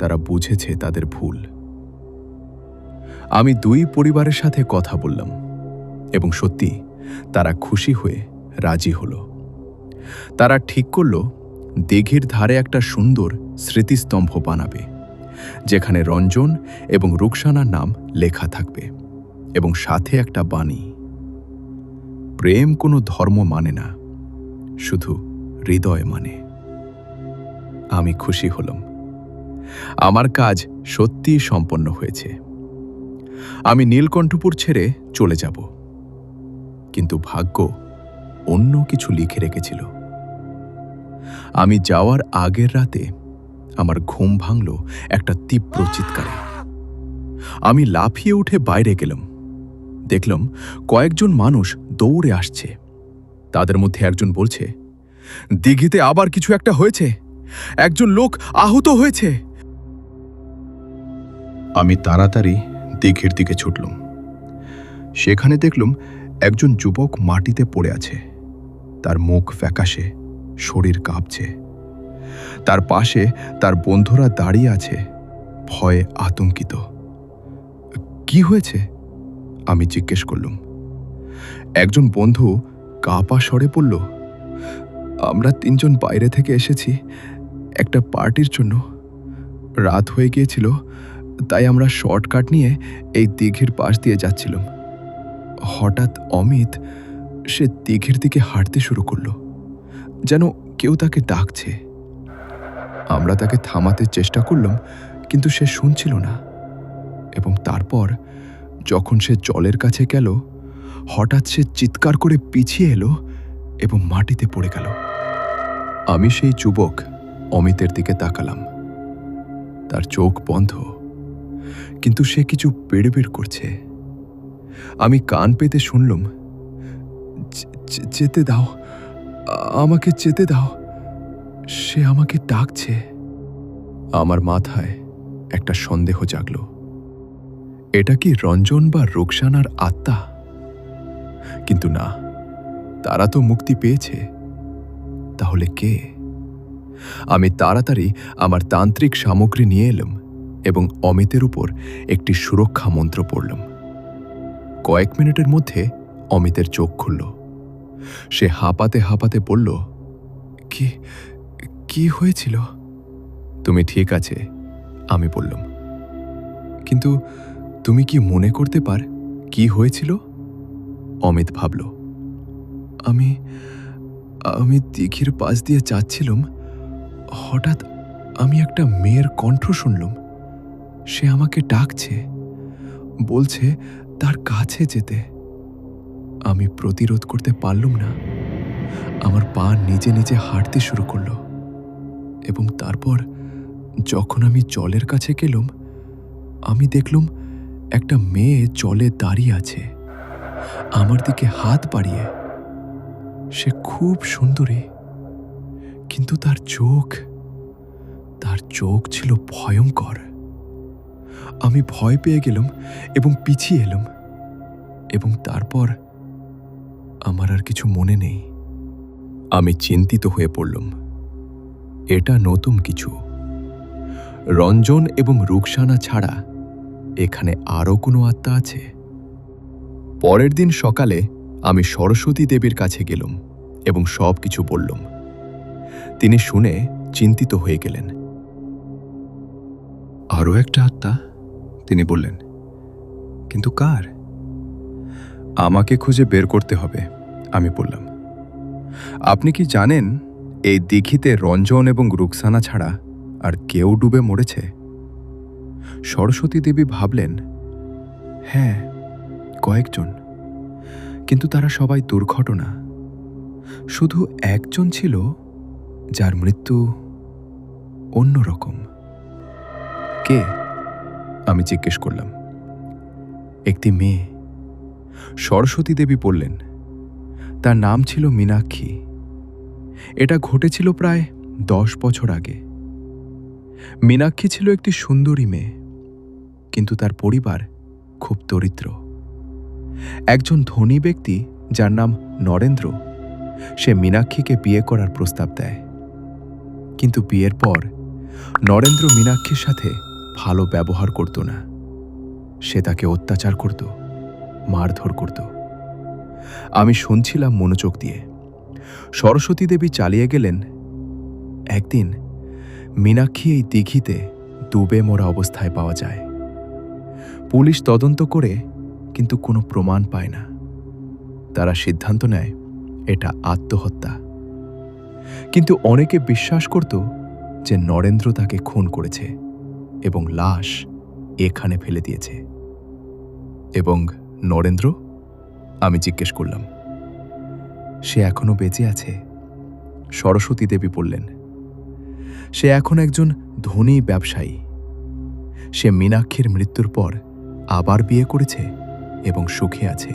তারা বুঝেছে তাদের ভুল। আমি দুই পরিবারের সাথে কথা বললাম এবং সত্যি তারা খুশি হয়ে রাজি হলো। তারা ঠিক করল দিঘির ধারে একটা সুন্দর স্মৃতিস্তম্ভ বানাবে, যেখানে রঞ্জন এবং রুকসানার নাম লেখা থাকবে এবং সাথে একটা বাণী, প্রেম কোনো ধর্ম মানে না, শুধু হৃদয় মানে। আমি খুশি হলাম। আমার কাজ সত্যিই সম্পন্ন হয়েছে। আমি নীলকণ্ঠপুর ছেড়ে চলে যাব, কিন্তু ভাগ্য অন্য কিছু লিখে রেখেছিল। আমি যাওয়ার আগের রাতে আমার ঘুম ভাঙল একটা তীব্র চিৎকারে। আমি লাফিয়ে উঠে বাইরে গেলাম। দেখলাম কয়েকজন মানুষ দৌড়ে আসছে। তাদের মধ্যে একজন বলছে, দিঘিতে আবার কিছু একটা হয়েছে, একজন লোক আহত হয়েছে। আমি তাড়াতাড়ি দিঘির দিকে ছুটলাম। সেখানে দেখলাম একজন যুবক মাটিতে পড়ে আছে। তার মুখ ফ্যাকাশে, শরীর কাঁপছে। তার পাশে তার বন্ধুরা দাঁড়িয়ে আছে, ভয়ে আতঙ্কিত। কি হয়েছে? আমি জিজ্ঞেস করলাম। একজন বন্ধু কাঁপা স্বরে বলল, আমরা তিনজন বাইরে থেকে এসেছি একটা পার্টির জন্য। রাত হয়ে গিয়েছিল, তাই আমরা শর্টকাট নিয়ে এই দিঘির পাশ দিয়ে যাচ্ছিলাম। হঠাৎ অমিত সে দিঘির দিকে হাঁটতে শুরু করলো, যেন কেউ তাকে ডাকছে। আমরা তাকে থামাতে চেষ্টা করলাম, কিন্তু সে শুনছিল না। এবং তারপর যখন সে জলের কাছে গেল, হঠাৎ সে চিৎকার করে পিছিয়ে এলো এবং মাটিতে পড়ে গেল। আমি সেই যুবক অমিতের দিকে তাকালাম। তার চোখ বন্ধ, কিন্তু সে কিছু বেড়বিড় করছে। আমি কান পেতে শুনলাম, যেতে দাও, আমাকে যেতে দাও, সে আমাকে ডাকছে। আমার মাথায় একটা সন্দেহ জাগল, এটা কি রঞ্জন বা রুকসানার আত্মা? কিন্তু না, তারা তো মুক্তি পেয়েছে। তাহলে কে? আমি তাড়াতাড়ি আমার তান্ত্রিক সামগ্রী নিয়ে এলাম এবং অমিতের উপর একটি সুরক্ষা মন্ত্র পড়লাম। কয়েক মিনিটের মধ্যে অমিতের চোখ খুলল। সে হাঁপাতে হাঁপাতে বলল, কি কি হয়েছিল? তুমি ঠিক আছে, আমি বললাম। কিন্তু তুমি কি মনে করতে পার কি হয়েছিল? অমিত ভাবল। আমি আমি দিঘির পাশ দিয়ে যাচ্ছিলাম। হঠাৎ আমি একটা মেয়ের কণ্ঠ শুনলাম। সে আমাকে ডাকছে, বলছে তার কাছে যেতে। আমি প্রতিরোধ করতে পারলাম না। আমার পা নিজে নিজে হাঁটতে শুরু করলো এবং তারপর যখন আমি জলের কাছে গেলাম, আমি দেখলাম একটা মেয়ে জলে দাঁড়িয়ে আছে, আমার দিকে হাত বাড়িয়ে। সে খুব সুন্দরী, কিন্তু তার চোখ ছিল ভয়ঙ্কর। আমি ভয় পেয়ে গেলাম এবং পিছিয়ে এলাম। এবং তারপর আমার আর কিছু মনে নেই। আমি চিন্তিত হয়ে পড়লাম। এটা নতুন কিছু। রঞ্জন এবং রুকসানা ছাড়া এখানে আরও কোনো আত্মা আছে? পরের দিন সকালে আমি সরস্বতী দেবীর কাছে গেলাম এবং সব কিছু বললাম। তিনি শুনে চিন্তিত হয়ে গেলেন। আরও একটা আত্মা? তিনি বললেন। কিন্তু কার? আমাকে খুঁজে বের করতে হবে, আমি বললাম। আপনি কি জানেন এই দিঘিতে রঞ্জন এবং রুকসানা ছাড়া আর কেউ ডুবে মরেছে? সরস্বতী দেবী ভাবলেন, হ্যাঁ, কয়েকজন, কিন্তু তারা সবাই দুর্ঘটনা। শুধু একজন ছিল যার মৃত্যু অন্যরকম। কে? আমি জিজ্ঞেস করলাম। একটি মেয়ে, সরস্বতী দেবী বললেন। তার নাম ছিল মীনাক্ষী। এটা ঘটেছিল প্রায় 10 বছর আগে। মীনাক্ষী ছিল একটি সুন্দরী মেয়ে, কিন্তু তার পরিবার খুব দরিদ্র। একজন ধনী ব্যক্তি যার নাম নরেন্দ্র, সে মীনাক্ষীকে বিয়ে করার প্রস্তাব দেয়। কিন্তু বিয়ের পর নরেন্দ্র মীনাক্ষীর সাথে ভালো ব্যবহার করত না। সে তাকে অত্যাচার করত, মারধর করত। আমি শুনছিলাম মনোযোগ দিয়ে। সরস্বতী দেবী চালিয়ে গেলেন, একদিন মীনাক্ষী এই দিঘিতে ডুবে মরা অবস্থায় পাওয়া যায়। পুলিশ তদন্ত করে কিন্তু কোনো প্রমাণ পায় না। তারা সিদ্ধান্ত নেয় এটা আত্মহত্যা। কিন্তু অনেকে বিশ্বাস করত যে নরেন্দ্র তাকে খুন করেছে এবং লাশ এখানে ফেলে দিয়েছে। এবং নরেন্দ্র? আমি জিজ্ঞেস করলাম। সে এখনো বেঁচে আছে, সরস্বতী দেবী বললেন। সে এখন একজন ধনী ব্যবসায়ী। সে মীনাক্ষীর মৃত্যুর পর আবার বিয়ে করেছে এবং সুখে আছে।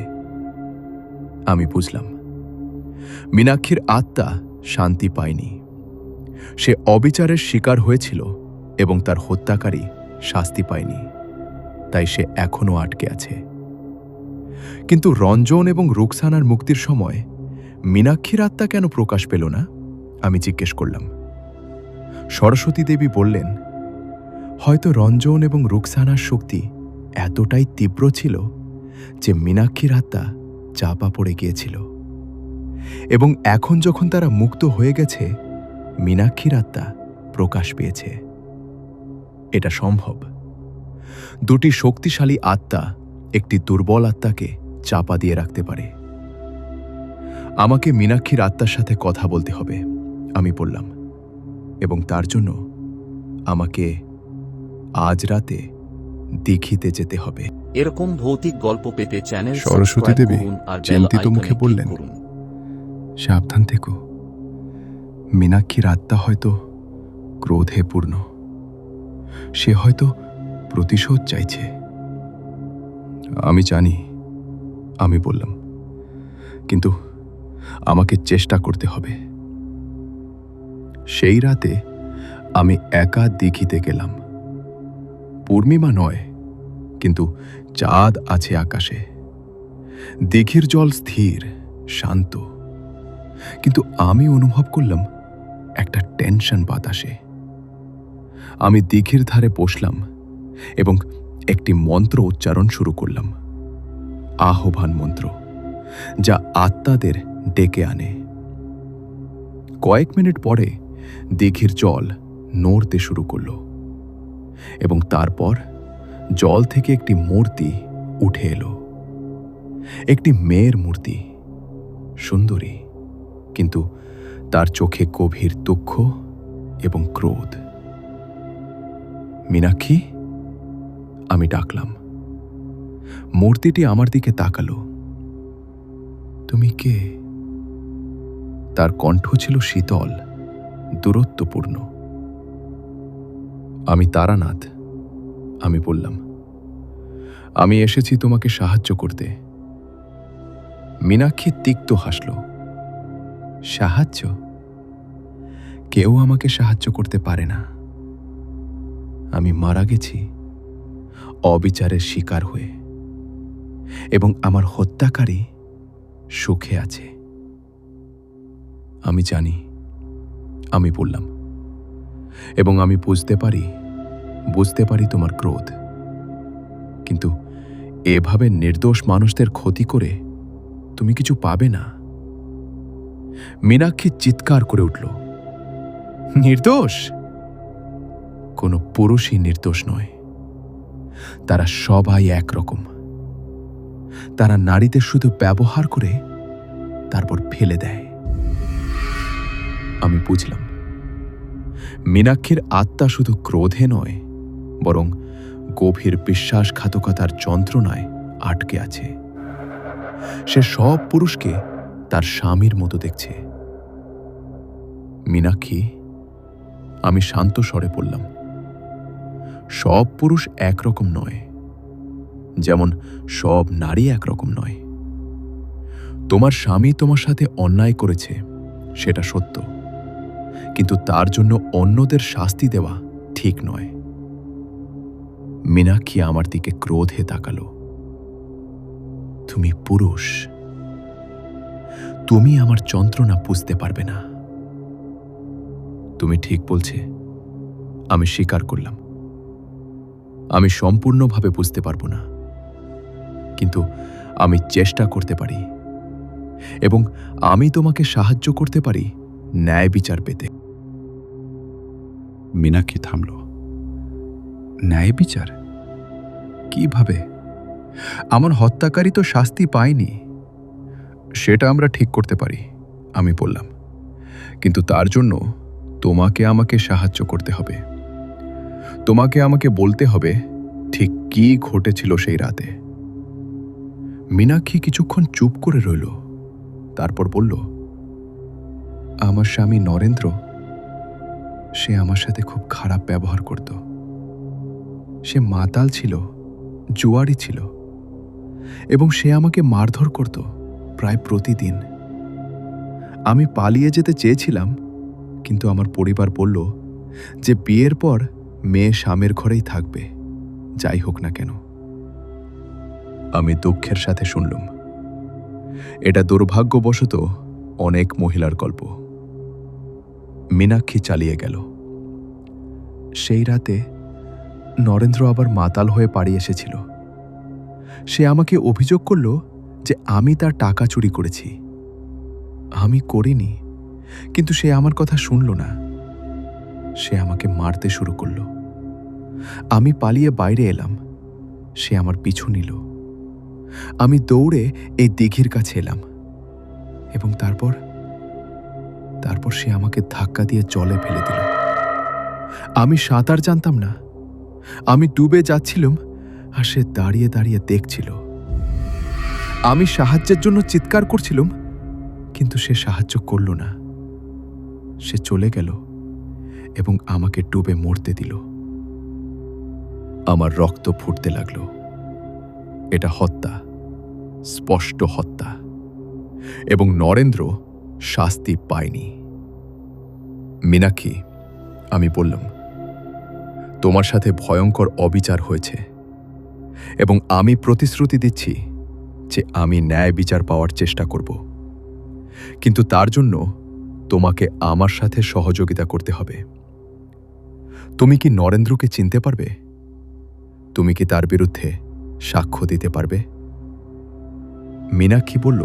আমি বুঝলাম, মীনাক্ষীর আত্মা শান্তি পায়নি। সে অবিচারের শিকার হয়েছিল এবং তার হত্যাকারী শাস্তি পায়নি, তাই সে এখনো আটকে আছে। কিন্তু রঞ্জন এবং রুকসানার মুক্তির সময় মীনাক্ষীর আত্মা কেন প্রকাশ পেল না? আমি জিজ্ঞেস করলাম। সরস্বতী দেবী বললেন, হয়তো রঞ্জন এবং রুকসানার শক্তি এতটাই তীব্র ছিল যে মীনাক্ষীর আত্মা চাপা পড়ে গিয়েছিল, এবং এখন যখন তারা মুক্ত হয়ে গেছে, মীনাক্ষীর আত্মা প্রকাশ পেয়েছে। এটা সম্ভব। দুটি শক্তিশালী আত্মা একটি দুর্বল আত্মাকে চাপা দিয়ে রাখতে পারে। আমাকে মীনাক্ষীর আত্মার সাথে কথা বলতে হবে, আমি বললাম, এবং তার জন্য আমাকে আজ রাতে দিঘিতে যেতে হবে। এরকম ভৌতিক গল্প পেতে চ্যানেল সরস্বতী সাবস্ক্রাইব দেবী করুন আর বেল চিন্তিত আইকনে মুখে ক্লিক বললেন, করুন। সাবধান থেকো। মীনাক্ষীর আত্মা হয়তো ক্রোধে পূর্ণ। সে হয়তো প্রতিশোধ চাইছে। আমি জানি, আমি বললাম, কিন্তু আমাকে চেষ্টা করতে হবে। সেই রাতে আমি একা দিঘিতে গেলাম। পূর্ণিমা নয়, কিন্তু চাঁদ আছে আকাশে। দিঘির জল স্থির, শান্ত, কিন্তু আমি অনুভব করলাম একটা টেনশন বাতাসে। আমি দিঘির ধারে বসলাম এবং একটি মন্ত্র উচ্চারণ শুরু করলাম, আহ্বান মন্ত্র, যা আত্মাদের ডেকে আনে। কয়েক মিনিট পরে দিঘির জল নড়তে শুরু করল, এবং তারপর জল থেকে একটি মূর্তি উঠে এলো। একটি মেয়ের মূর্তি, সুন্দরী, কিন্তু তার চোখে গভীর দুঃখ এবং ক্রোধ। মীনাক্ষী, আমি ডাকলাম। মূর্তিটি আমার দিকে তাকালো। তুমি কে? তার কণ্ঠ ছিল শীতল, দূরত্বপূর্ণ। আমি তারানাথ, আমি বললাম। আমি এসেছি তোমাকে সাহায্য করতে। মীনাক্ষী তিক্ত হাসল। সাহায্য? কেউ আমাকে সাহায্য করতে পারে না। আমি মারা গেছি অবিচারের শিকার হয়ে, এবং আমার হত্যাকারী সুখে আছে। আমি জানি, আমি বললাম, এবং আমি বুঝতে পারি তোমার ক্রোধ। কিন্তু এভাবে নির্দোষ মানুষদের ক্ষতি করে তুমি কিছু পাবে না। মীনাক্ষী চিৎকার করে উঠল, নির্দোষ? কোনো পুরুষই নির্দোষ নয়। তারা সবাই একরকম। তারা নারীদের শুধু ব্যবহার করে তারপর ফেলে দেয়। আমি বুঝলাম, মীনাক্ষীর আত্মা শুধু ক্রোধে নয়, বরং গভীর বিশ্বাসঘাতকতার যন্ত্রণায় আটকে আছে। সে সব পুরুষকে তার স্বামীর মতো দেখছে। মীনাক্ষী, আমি শান্ত স্বরে বললাম, সব পুরুষ একরকম নয়, যেমন সব নারী একরকম নয়। তোমার স্বামী তোমার সাথে অন্যায় করেছে, সেটা সত্য, কিন্তু তার জন্য অন্যদের শাস্তি দেওয়া ঠিক নয়। মীনাক্ষী আমার দিকে ক্রোধে তাকালো। তুমি পুরুষ, তুমি আমার যন্ত্রণা বুঝতে পারবে না। তুমি ঠিক বলছে, আমি স্বীকার করলাম। আমি সম্পূর্ণভাবে বুঝতে পারবো না। কিন্তু আমি চেষ্টা করতে পারি এবং আমি তোমাকে সাহায্য করতে পারি ন্যায় বিচার পেতে। মীনাক্ষী থামল। ন্যায় বিচার? কিভাবে? আমার হত্যাকারী তো শাস্তি পায়নি। সেটা আমরা ঠিক করতে পারি, আমি বললাম, কিন্তু তার জন্য তোমাকে আমাকে সাহায্য করতে হবে। তোমাকে আমাকে বলতে হবে ঠিক কি ঘটেছিল সেই রাতে। মীনাক্ষী কিছুক্ষণ চুপ করে রইল, তারপর বলল, আমার স্বামী নরেন্দ্র, সে আমার সাথে খুব খারাপ ব্যবহার করত। সে মাতাল ছিল, জুয়ারি ছিল, এবং সে আমাকে মারধর করত প্রায় প্রতিদিন। আমি পালিয়ে যেতে চেয়েছিলাম, কিন্তু আমার পরিবার বলল যে বিয়ের পর মেয়ে স্বামীর ঘরেই থাকবে, যাই হোক না কেন। আমি দুঃখের সাথে শুনলাম। এটা দুর্ভাগ্যবশত অনেক মহিলার গল্প। মীনাক্ষী চালিয়ে গেল, সেই রাতে নরেন্দ্র আবার মাতাল হয়ে বাড়ি এসেছিল। সে আমাকে অভিযোগ করল যে আমি তার টাকা চুরি করেছি। আমি করিনি, কিন্তু সে আমার কথা শুনল না। সে আমাকে মারতে শুরু করল। আমি পালিয়ে বাইরে এলাম, সে আমার পিছু নিল। আমি দৌড়ে এই দিঘির কাছে এলাম এবং তারপর সে আমাকে ধাক্কা দিয়ে জলে ফেলে দিল। আমি সাঁতার জানতাম না, আমি ডুবে যাচ্ছিলাম আর সে দাঁড়িয়ে দাঁড়িয়ে দেখছিল। আমি সাহায্যের জন্য চিৎকার করছিলাম, কিন্তু সে সাহায্য করল না। সে চলে গেল এবং আমাকে ডুবে মরতে দিল। আমার রক্ত ফুটতে লাগল। এটা হত্যা, স্পষ্ট হত্যা, এবং নরেন্দ্র শাস্তি পায়নি। মীনাক্ষী, আমি বললাম, তোমার সাথে ভয়ঙ্কর অবিচার হয়েছে এবং আমি প্রতিশ্রুতি দিচ্ছি যে আমি ন্যায় বিচার পাওয়ার চেষ্টা করব, কিন্তু তার জন্য তোমাকে আমার সাথে সহযোগিতা করতে হবে। তুমি কি নরেন্দ্রকে চিনতে পারবে? তুমি কি তার বিরুদ্ধে সাক্ষ্য দিতে পারবে? মীনাক্ষী বলল,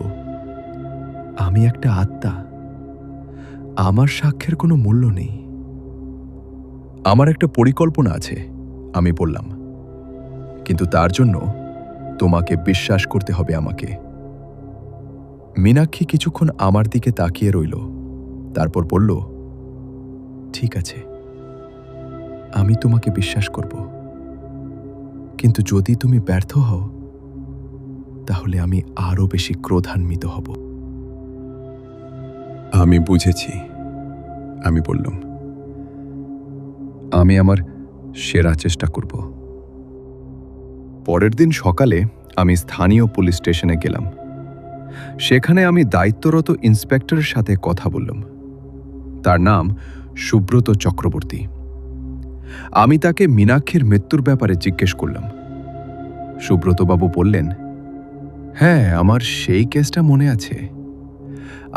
আমি একটা আত্মা, আমার সাক্ষ্যের কোনো মূল্য নেই। আমার একটা পরিকল্পনা আছে, আমি বললাম, কিন্তু তার জন্য তোমাকে বিশ্বাস করতে হবে আমাকে। মীনাক্ষী কিছুক্ষণ আমার দিকে তাকিয়ে রইল, তারপর বলল, ঠিক আছে, আমি তোমাকে বিশ্বাস করব, কিন্তু যদি তুমি ব্যর্থ হও তাহলে আমি আরো বেশি ক্রোধান্বিত হব। আমি বুঝেছি, আমি বললাম, আমি আমার সেরা চেষ্টা করব। পরের দিন সকালে আমি স্থানীয় পুলিশ স্টেশনে গেলাম। সেখানে আমি দায়িত্বরত ইন্সপেক্টরের সাথে কথা বললাম। তার নাম সুব্রত চক্রবর্তী। আমি তাকে মীনাক্ষীর মৃত্যুর ব্যাপারে জিজ্ঞেস করলাম। সুব্রতবাবু বললেন, হ্যাঁ, আমার সেই কেসটা মনে আছে।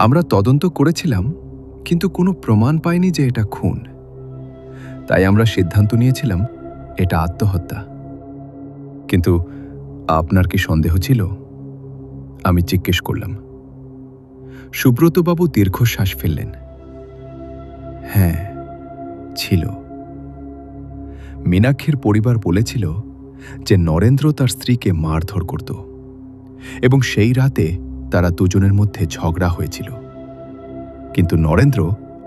আমরা তদন্ত করেছিলাম, কিন্তু কোনো প্রমাণ পাইনি যে এটা খুন। তাই আমরা সিদ্ধান্ত নিয়েছিলাম এটা আত্মহত্যা। কিন্তু আপনার কি সন্দেহ ছিল? আমি জিজ্ঞেস করলাম। সুব্রতবাবু দীর্ঘশ্বাস ফেললেন। হ্যাঁ, ছিল। মীনাক্ষীর পরিবার বলেছিল যে নরেন্দ্র তার স্ত্রীকে মারধর করত এবং সেই রাতে তারা দুজনের মধ্যে ঝগড়া হয়েছিল, কিন্তু নরেন্দ্র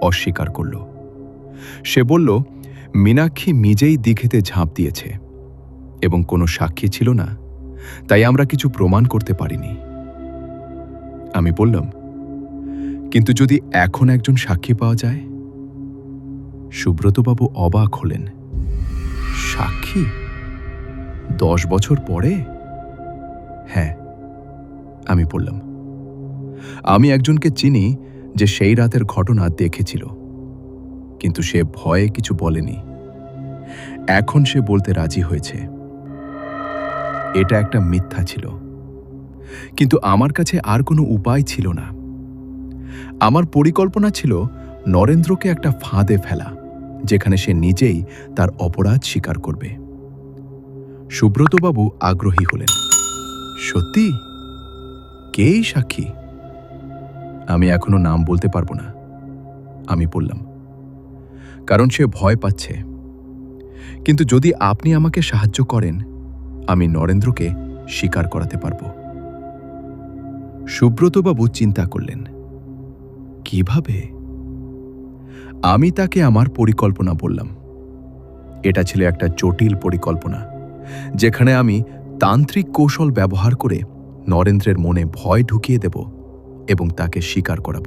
অস্বীকার করল। সে বলল মীনাক্ষী নিজেই দিঘিতে ঝাঁপ দিয়েছে এবং কোনো সাক্ষী ছিল না, তাই আমরা কিছু প্রমাণ করতে পারিনি। আমি বললাম, কিন্তু যদি এখন একজন সাক্ষী পাওয়া যায়? সুব্রতবাবু অবাক হলেন। সাক্ষী? 10 বছর পরে? হ্যাঁ, আমি বললাম, আমি একজনকে চিনি যে সেই রাতের ঘটনা দেখেছিল, কিন্তু সে ভয়ে কিছু বলেনি। এখন সে বলতে রাজি হয়েছে। এটা একটা মিথ্যা ছিল, কিন্তু আমার কাছে আর কোনো উপায় ছিল না। আমার পরিকল্পনা ছিল নরেন্দ্রকে একটা ফাঁদে ফেলা, যেখানে সে নিজেই তার অপরাধ স্বীকার করবে। সুব্রতবাবু আগ্রহী হলেন। সত্যি? কে এই সাক্ষী? আমি এখনো নাম বলতে পারবো না, আমি বললাম, কারণ সে ভয় পাচ্ছে। কিন্তু যদি আপনি আমাকে সাহায্য করেন, আমি নরেন্দ্রকে স্বীকার করাতে পারব। সুব্রতবাবু চিন্তা করলেন, কিভাবে? আমি তাকে আমার পরিকল্পনা বললাম। এটা ছিল একটা জটিল পরিকল্পনা, যেখানে আমি তান্ত্রিক কৌশল ব্যবহার করে নরেন্দ্রের মনে ভয় ঢুকিয়ে দেব এবং তাকে স্বীকার করাব।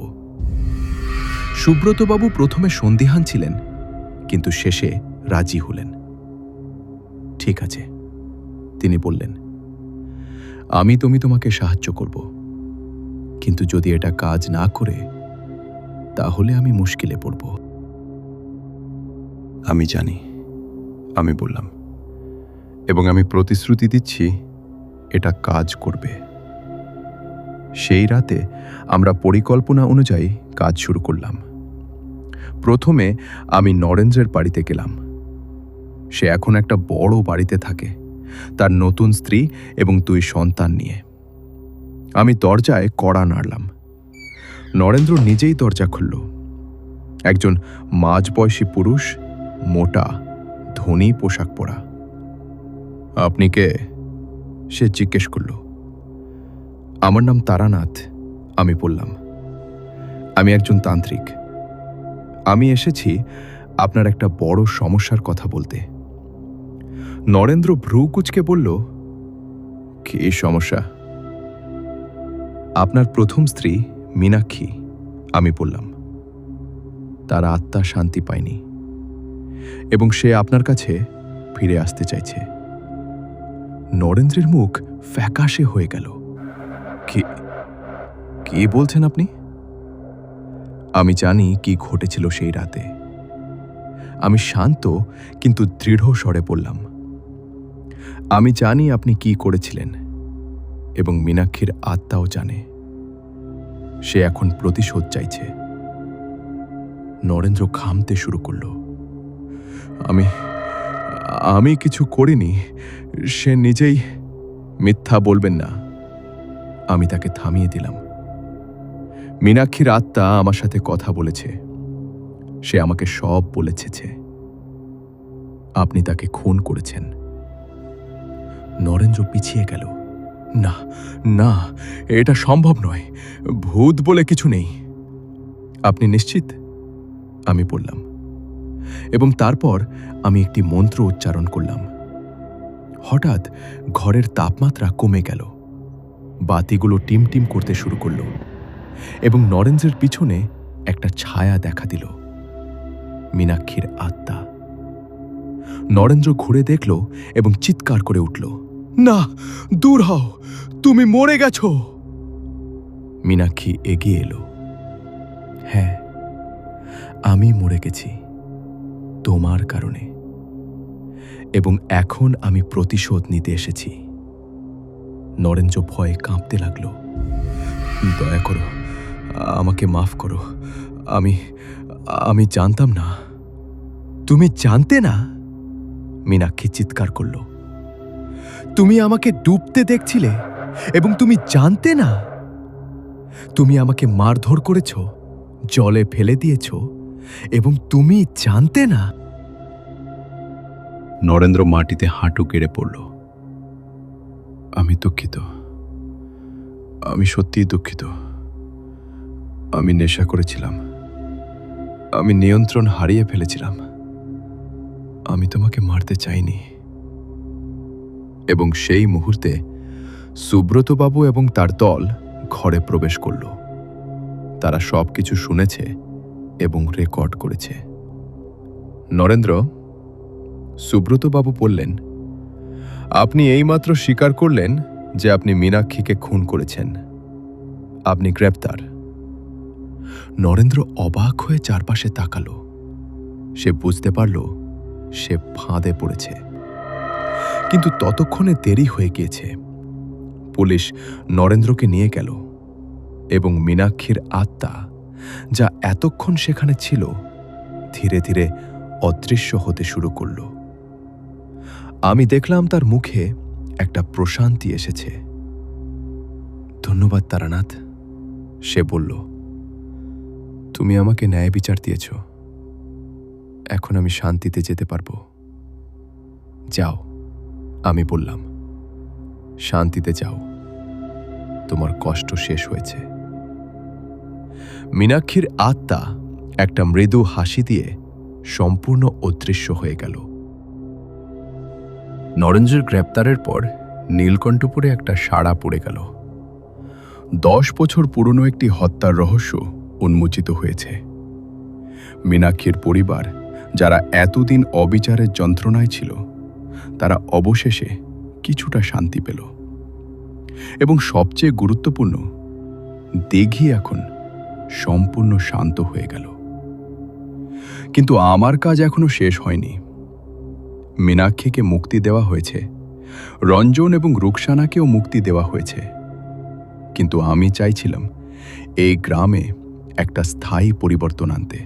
সুব্রতবাবু প্রথমে সন্দিহান ছিলেন, কিন্তু শেষে রাজি হলেন। ঠিক আছে, তিনি বললেন, আমি তোমাকে সাহায্য করব, কিন্তু যদি এটা কাজ না করে, তাহলে আমি মুশকিলে পড়ব। আমি জানি, আমি বললাম, এবং আমি প্রতিশ্রুতি দিচ্ছি এটা কাজ করবে। সেই রাতে আমরা পরিকল্পনা অনুযায়ী কাজ শুরু করলাম। প্রথমে আমি নরেন্দ্রের বাড়িতে গেলাম। সে এখন একটা বড় বাড়িতে থাকে, তার নতুন স্ত্রী এবং 2 সন্তান নিয়ে। আমি দরজায় কড়া নাড়লাম। নরেন্দ্র নিজেই দরজা খুলল। একজন মাঝবয়সী পুরুষ, মোটা, ধনী পোশাক পরা। আপনি কে? সে জিজ্ঞেস করল। আমার নাম তারানাথ, আমি বললাম। আমি একজন তান্ত্রিক। আমি এসেছি আপনার একটা বড় সমস্যার কথা বলতে। নরেন্দ্র ভ্রু কুঁচকে বলল, কি সমস্যা? আপনার প্রথম স্ত্রী মীনাক্ষী, আমি বললাম। তার আত্মা শান্তি পায়নি এবং সে আপনার কাছে ফিরে আসতে চাইছে। নরেন্দ্রের মুখ ফ্যাকাশে হয়ে গেল। কি বলছেন আপনি? আমি জানি কি ঘটেছিল সেই রাতে। আমি শান্ত কিন্তু দৃঢ় স্বরে বললাম, আমি জানি আপনি কি করেছিলেন, এবং মীনাক্ষীর আত্মাও জানে। সে এখন প্রতিশোধ চাইছে। নরেন্দ্র ঘামতে শুরু করল। আমি কিছু করিনি, সে নিজেই। মিথ্যা বলবেন না, আমি তাকে থামিয়ে দিলাম। মীনাক্ষীর আত্মা আমার সাথে কথা বলেছে। সে আমাকে সব বলেছে। আপনি তাকে খুন করেছেন। নরেন্দ্র পিছিয়ে গেল। না না, এটা সম্ভব নয়, ভূত বলে কিছু নেই। আপনি নিশ্চিত? আমি বললাম, এবং তারপর আমি একটি মন্ত্র উচ্চারণ করলাম। হঠাৎ ঘরের তাপমাত্রা কমে গেল। বাতিগুলো টিমটিম করতে শুরু করল এবং নরেন্দ্রের পিছনে একটা ছায়া দেখা দিল, মীনাক্ষীর আত্মা। নরেন্দ্র ঘুরে দেখল এবং চিৎকার করে উঠল, না, দূর হও, তুমি মরে গেছো। মীনাক্ষী এগিয়ে এলো। হ্যাঁ, আমি মরে গেছি তোমার কারণে, এবং এখন আমি প্রতিশোধ নিতে এসেছি। নরেন্দ্র ভয়ে কাঁপতে লাগল। দয়া করো, আমাকে মাফ করো। আমি জানতাম না। তুমি জানতে না? মীনাক্ষী চিৎকার করল। তুমি আমাকে ডুবতে দেখছিলে এবং তুমি জানতে না? তুমি আমাকে মারধর করেছ, জলে ফেলে দিয়েছ, এবং তুমি জানতে না? নরেন্দ্র মাটিতে হাঁটু গেড়ে পড়ল। আমি দুঃখিত, আমি সত্যিই দুঃখিত। আমি নেশা করেছিলাম, আমি নিয়ন্ত্রণ হারিয়ে ফেলেছিলাম। আমি তোমাকে মারতে চাইনি। এবং সেই মুহূর্তে সুব্রতবাবু এবং তার দল ঘরে প্রবেশ করল। তারা সবকিছু শুনেছে এবং রেকর্ড করেছে। নরেন্দ্র, সুব্রতবাবু বললেন, আপনি এইমাত্র স্বীকার করলেন যে আপনি মীনাক্ষীকে খুন করেছেন। আপনি গ্রেপ্তার। নরেন্দ্র অবাক হয়ে চারপাশে তাকালো। সে বুঝতে পারল সে ফাঁদে পড়েছে, কিন্তু ততক্ষণে দেরি হয়ে গিয়েছে। পুলিশ নরেন্দ্রকে নিয়ে গেল এবং মীনাক্ষীর আত্মা, যা এতক্ষণ সেখানে ছিল, ধীরে ধীরে অদৃশ্য হতে শুরু করল। আমি দেখলাম তার মুখে একটা প্রশান্তি এসেছে, ধন্যবাদ তারানাথ, সে বলল। তুমি আমাকে ন্যায় বিচার দিয়েছ, এখন আমি শান্তিতে যেতে পারবো। যাও, আমি বললাম, শান্তিতে যাও, তোমার কষ্ট শেষ হয়েছে। মীনাক্ষীর আত্মা একটা মৃদু হাসি দিয়ে সম্পূর্ণ অদৃশ্য হয়ে গেল। নরেন্দ্রের গ্রেপ্তারের পর নীলকণ্ঠপুরে একটা সাড়া পড়ে গেল। 10 বছর পুরনো একটি হত্যার রহস্য উন্মোচিত হয়েছে। মীনাক্ষীর পরিবার, যারা এতদিন অবিচারের যন্ত্রণায় ছিল, তারা অবশেষে কিছুটা শান্তি পেল। এবং সবচেয়ে গুরুত্বপূর্ণ, দিঘি এখন সম্পূর্ণ শান্ত হয়ে গেল। কিন্তু আমার কাজ এখনো শেষ হয়নি। মীনাক্ষীকে মুক্তি দেওয়া হয়েছে, রঞ্জন এবং রুকসানাকেও মুক্তি দেওয়া হয়েছে, কিন্তু আমি চাইছিলাম এই গ্রামে একটা স্থায়ী পরিবর্তন আনতে,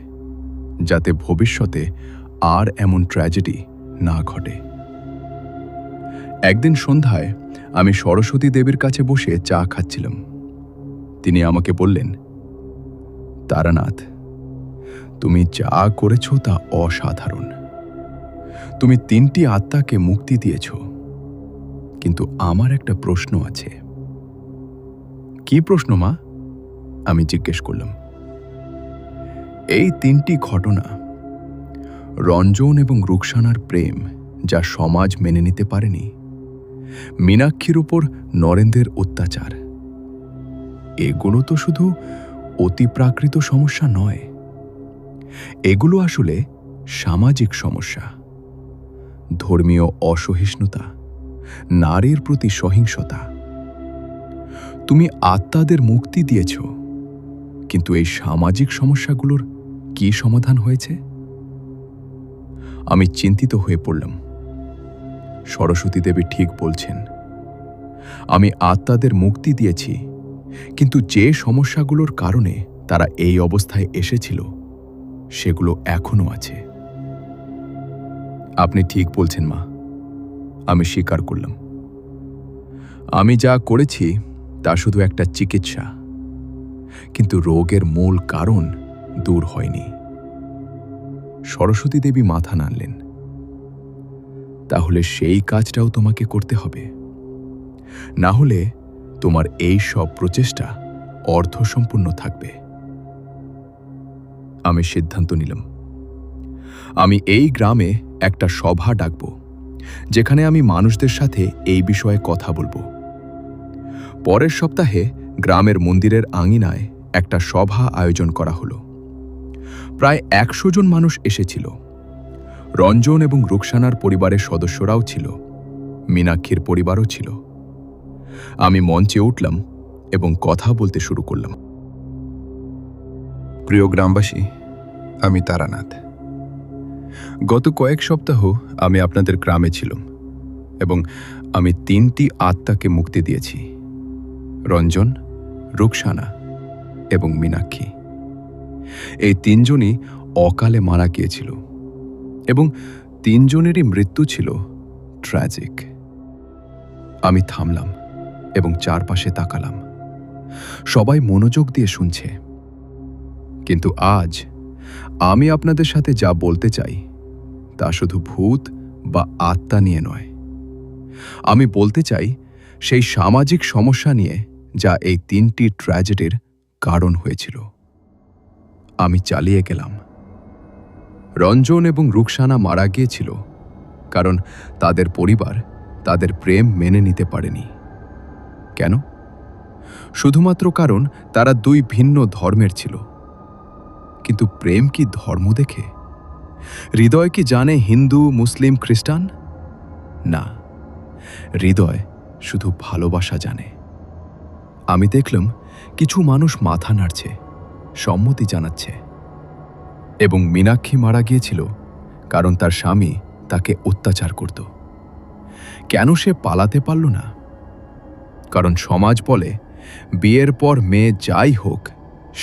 যাতে ভবিষ্যতে আর এমন ট্র্যাজেডি না ঘটে। একদিন সন্ধ্যায় আমি সরস্বতী দেবীর কাছে বসে চা খাচ্ছিলাম। তিনি আমাকে বললেন, তারানাথ, তুমি যা করেছ তা অসাধারণ। তুমি 3টি আত্মাকে মুক্তি দিয়েছ, কিন্তু আমার একটা প্রশ্ন আছে। কি প্রশ্ন মা? আমি জিজ্ঞেস করলাম। এই 3টি ঘটনা, রঞ্জন এবং রুকসানার প্রেম, যা সমাজ মেনে নিতে পারেনি, মীনাক্ষীর উপর নরেন্দ্রের অত্যাচার, এগুলো তো শুধু অতিপ্রাকৃত সমস্যা নয়, এগুলো আসলে সামাজিক সমস্যা। ধর্মীয় অসহিষ্ণুতা, নারীর প্রতি সহিংসতা। তুমি আত্মাদের মুক্তি দিয়েছ, কিন্তু এই সামাজিক সমস্যাগুলোর কি সমাধান হয়েছে? আমি চিন্তিত হয়ে পড়লাম। সরস্বতী দেবী ঠিক বলছেন। আমি আত্মাদের মুক্তি দিয়েছি, কিন্তু যে সমস্যাগুলোর কারণে তারা এই অবস্থায় এসেছিল, সেগুলো এখনো আছে। আপনি ঠিক বলছেন মা, আমি স্বীকার করলাম। আমি যা করেছি তা শুধু একটা চিকিৎসা, কিন্তু রোগের মূল কারণ দূর হয়নি। সরস্বতী দেবী মাথা নাড়লেন। তাহলে সেই কাজটাও তোমাকে করতে হবে, না হলে তোমার এই সব প্রচেষ্টা অর্থসম্পূর্ণ থাকবে। আমি সিদ্ধান্ত নিলাম, আমি এই গ্রামে একটা সভা ডাকব, যেখানে আমি মানুষদের সাথে এই বিষয়ে কথা বলবো। পরের সপ্তাহে গ্রামের মন্দিরের আঙিনায় একটা সভা আয়োজন করা হলো। প্রায় 100 জন মানুষ এসেছিল। রঞ্জন এবং রুকসানার পরিবারের সদস্যরাও ছিল, মীনাক্ষীর পরিবারও ছিল। আমি মঞ্চে উঠলাম এবং কথা বলতে শুরু করলাম। প্রিয় গ্রামবাসী, আমি তারানাথ। গত কয়েক সপ্তাহ আমি আপনাদের গ্রামে ছিলাম এবং আমি 3টি আত্মাকে মুক্তি দিয়েছি, রঞ্জন, রুকসানা এবং মীনাক্ষী। এই 3 জনই অকালে মারা গিয়েছিল এবং 3 জনেরই মৃত্যু ছিল ট্র্যাজিক। আমি থামলাম এবং চারপাশে তাকালাম। সবাই মনোযোগ দিয়ে শুনছে। কিন্তু আজ আমি আপনাদের সাথে যা বলতে চাই তা শুধু ভূত বা আত্মা নিয়ে নয়। আমি বলতে চাই সেই সামাজিক সমস্যা নিয়ে যা এই 3টি ট্র্যাজেডির কারণ হয়েছিল। আমি চালিয়ে গেলাম। রঞ্জন এবং রুকসানা মারা গিয়েছিল কারণ তাদের পরিবার তাদের প্রেম মেনে নিতে পারেনি। কেন? শুধুমাত্র কারণ তারা 2 ভিন্ন ধর্মের ছিল। কিন্তু প্রেম কি ধর্ম দেখে? হৃদয় কি জানে হিন্দু, মুসলিম, খ্রিস্টান? না, হৃদয় শুধু ভালোবাসা জানে। আমি দেখলাম কিছু মানুষ মাথা নাড়ছে, সম্মতি জানাচ্ছে। এবং মীনাক্ষী মারা গিয়েছিল কারণ তার স্বামী তাকে অত্যাচার করত। কেন সে পালাতে পারল না? কারণ সমাজ বলে বিয়ের পর মেয়ে যাই হোক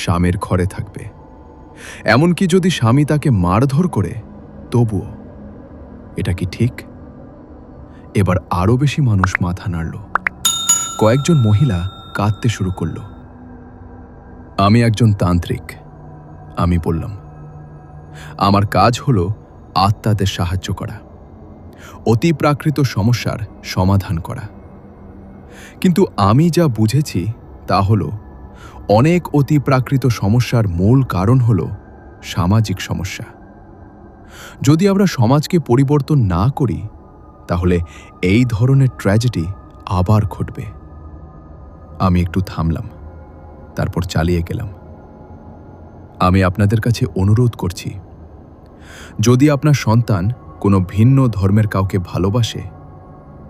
স্বামীর ঘরে থাকবে, এমনকি যদি স্বামী তাকে মারধর করে তবুও। এটা কি ঠিক? এবার আরো বেশি মানুষ মাথা নাড়ল। কয়েকজন মহিলা কাঁদতে শুরু করল। আমি একজন তান্ত্রিক, আমি বললাম। আমার কাজ হলো আত্মাদের সাহায্য করা, অতিপ্রাকৃত সমস্যার সমাধান করা। কিন্তু আমি যা বুঝেছি তা হলো অনেক অতিপ্রাকৃত সমস্যার মূল কারণ হলো সামাজিক সমস্যা। যদি আমরা সমাজকে পরিবর্তন না করি তাহলে এই ধরনের ট্র্যাজেডি আবার ঘটবে। আমি একটু থামলাম, তারপর চালিয়ে গেলাম। আমি আপনাদের কাছে অনুরোধ করছি, যদি আপনার সন্তান কোনো ভিন্ন ধর্মের কাউকে ভালোবাসে,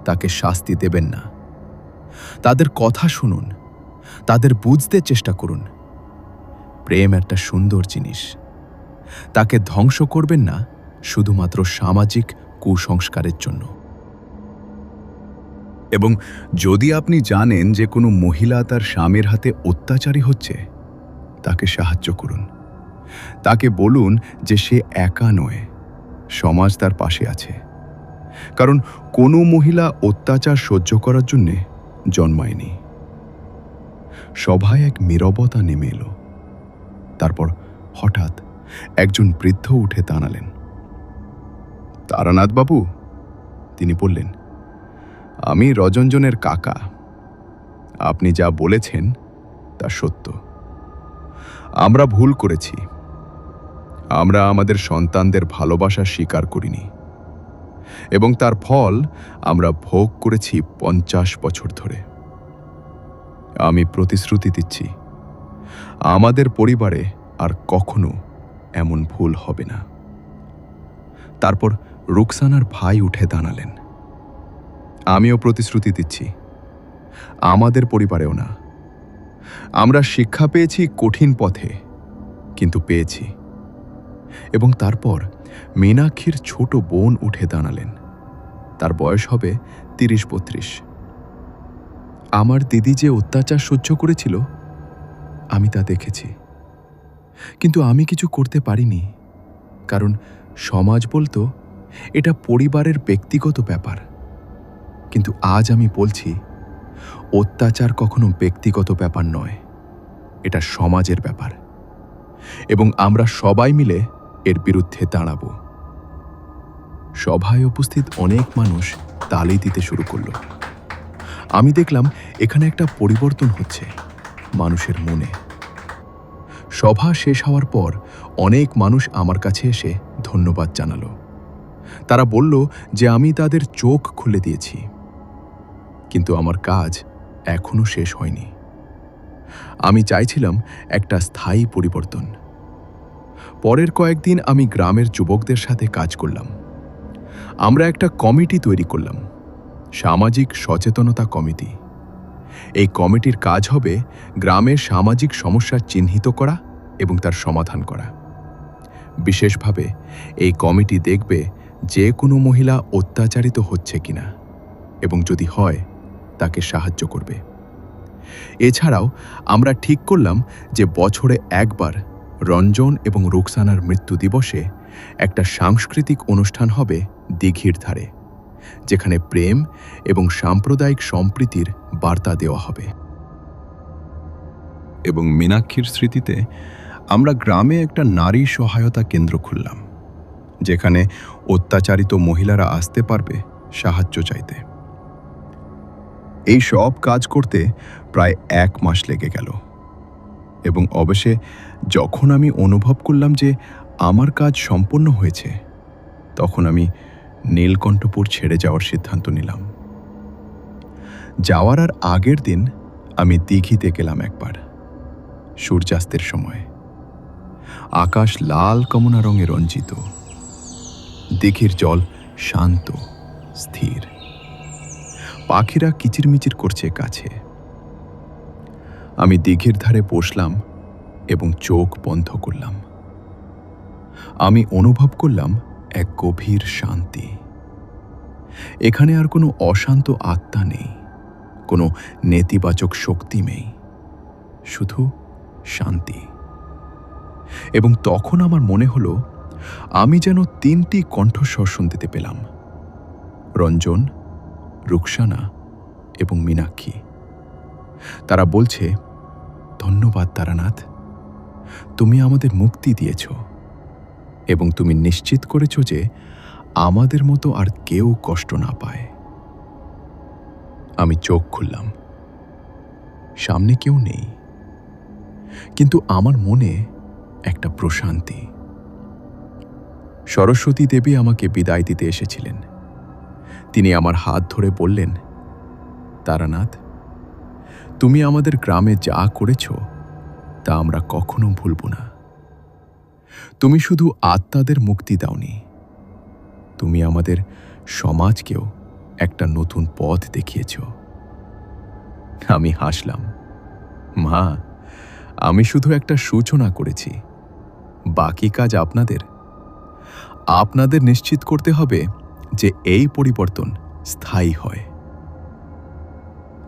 তাকে শাস্তি দেবেন না। তাদের কথা শুনুন, তাদের বুঝতে চেষ্টা করুন। প্রেম একটা সুন্দর জিনিস, তাকে ধ্বংস করবেন না শুধুমাত্র সামাজিক কুসংস্কারের জন্য। এবং যদি আপনি জানেন যে কোনো মহিলা তার স্বামীর হাতে অত্যাচারী হচ্ছে, তাকে সাহায্য করুন। তাকে বলুন যে সে একা নয়, সমাজ তার পাশে আছে। কারণ কোনো মহিলা অত্যাচার সহ্য করার জন্যে জন্মায়নি। সভায় এক নীরবতা নেমে এলো। তারপর হঠাৎ একজন বৃদ্ধ উঠে দাঁড়ালেন। তারানাথ বাবু, তিনি বললেন, আমি রঞ্জনের কাকা। আপনি যা বলেছেন তা সত্য। আমরা ভুল করেছি। আমরা আমাদের সন্তানদের ভালোবাসা স্বীকার করিনি, এবং তার ফল আমরা ভোগ করেছি 50 বছর ধরে। আমি প্রতিশ্রুতি দিচ্ছি, আমাদের পরিবারে আর কখনো এমন ভুল হবে না। তারপর রুকসানার ভাই উঠে দাঁড়ালেন। আমিও প্রতিশ্রুতি দিচ্ছি, আমাদের পরিবারেও না। আমরা শিক্ষা পেয়েছি কঠিন পথে, কিন্তু পেয়েছি। এবং তারপর মীনাক্ষীর ছোট বোন উঠে দাঁড়ালেন। তার বয়স হবে 30-32। আমার দিদি যে অত্যাচার সহ্য করেছিল, আমি তা দেখেছি। কিন্তু আমি কিছু করতে পারিনি, কারণ সমাজ বলতো এটা পরিবারের ব্যক্তিগত ব্যাপার। কিন্তু আজ আমি বলছি, অত্যাচার কখনো ব্যক্তিগত ব্যাপার নয়, এটা সমাজের ব্যাপার। এবং আমরা সবাই মিলে এর বিরুদ্ধে দাঁড়াব। সভায় উপস্থিত অনেক মানুষ তালি দিতে শুরু করল। আমি দেখলাম এখানে একটা পরিবর্তন হচ্ছে মানুষের মনে। সভা শেষ হওয়ার পর অনেক মানুষ আমার কাছে এসে ধন্যবাদ জানালো। তারা বলল যে আমি তাদের চোখ খুলে দিয়েছি। কিন্তু আমার কাজ এখনো শেষ হয়নি। আমি চাইছিলাম একটা স্থায়ী পরিবর্তন। পরের কয়েকদিন আমি গ্রামের যুবকদের সাথে কাজ করলাম। আমরা একটা কমিটি তৈরি করলাম, সামাজিক সচেতনতা কমিটি। এই কমিটির কাজ হবে গ্রামের সামাজিক সমস্যা চিহ্নিত করা এবং তার সমাধান করা। বিশেষভাবে এই কমিটি দেখবে যে কোনো মহিলা অত্যাচারিত হচ্ছে কিনা, এবং যদি হয় তাকে সাহায্য করবে। এছাড়াও আমরা ঠিক করলাম যে বছরে একবার রঞ্জন এবং রুকসানার মৃত্যু দিবসে একটা সাংস্কৃতিক অনুষ্ঠান হবে দিঘির ধারে, যেখানে প্রেম এবং সাম্প্রদায়িক সম্প্রীতির বার্তা দেওয়া হবে। এবং মীনাক্ষীর স্মৃতিতে আমরা গ্রামে একটা নারী সহায়তা কেন্দ্র খুললাম, যেখানে অত্যাচারিত মহিলারা আসতে পারবে সাহায্য চাইতে। এই সব কাজ করতে প্রায় 1 মাস লেগে গেল, এবং অবশ্যে যখন আমি অনুভব করলাম যে আমার কাজ সম্পন্ন হয়েছে, তখন আমি নীলকণ্ঠপুর ছেড়ে যাওয়ার সিদ্ধান্ত নিলাম। যাওয়ার আর আগের দিন আমি দিঘিতে গেলাম একবার, সূর্যাস্তের সময়। আকাশ লাল কমলা রঙে রঞ্জিত, দিঘির জল শান্ত, স্থির। পাখিরা কিচিরমিচির করছে কাছে। আমি দিঘির ধারে বসলাম এবং চোখ বন্ধ করলাম। আমি অনুভব করলাম এক গভীর শান্তি। এখানে আর কোনো অশান্ত আত্মা নেই, কোনো নেতিবাচক শক্তি নেই, শুধু শান্তি। এবং তখন আমার মনে হলো আমি যেন 3টি কণ্ঠস্বর শুনতে পেলাম, রঞ্জন, রুকসানা এবং মীনাক্ষী। তারা বলছে, ধন্যবাদ তারানাথ, তুমি আমাদের মুক্তি দিয়েছ এবং তুমি নিশ্চিত করেছ যে আমাদের মতো আর কেউ কষ্ট না পায়। আমি চোখ খুললাম। সামনে কেউ নেই, কিন্তু আমার মনে একটা প্রশান্তি। সরস্বতী দেবী আমাকে বিদায় দিতে এসেছিলেন। তিনি আমার হাত ধরে বললেন, তারানাথ, তুমি আমাদের গ্রামে যা করেছ তা আমরা কখনো ভুলব না। তুমি শুধু আত্মাদের মুক্তি দাওনি, তুমি আমাদের সমাজকেও একটা নতুন পথ দেখিয়েছ। আমি হাসলাম। মা, আমি শুধু একটা সূচনা করেছি, বাকি কাজ আপনাদের। আপনাদের নিশ্চিত করতে হবে যে এই পরিবর্তন স্থায়ী হয়।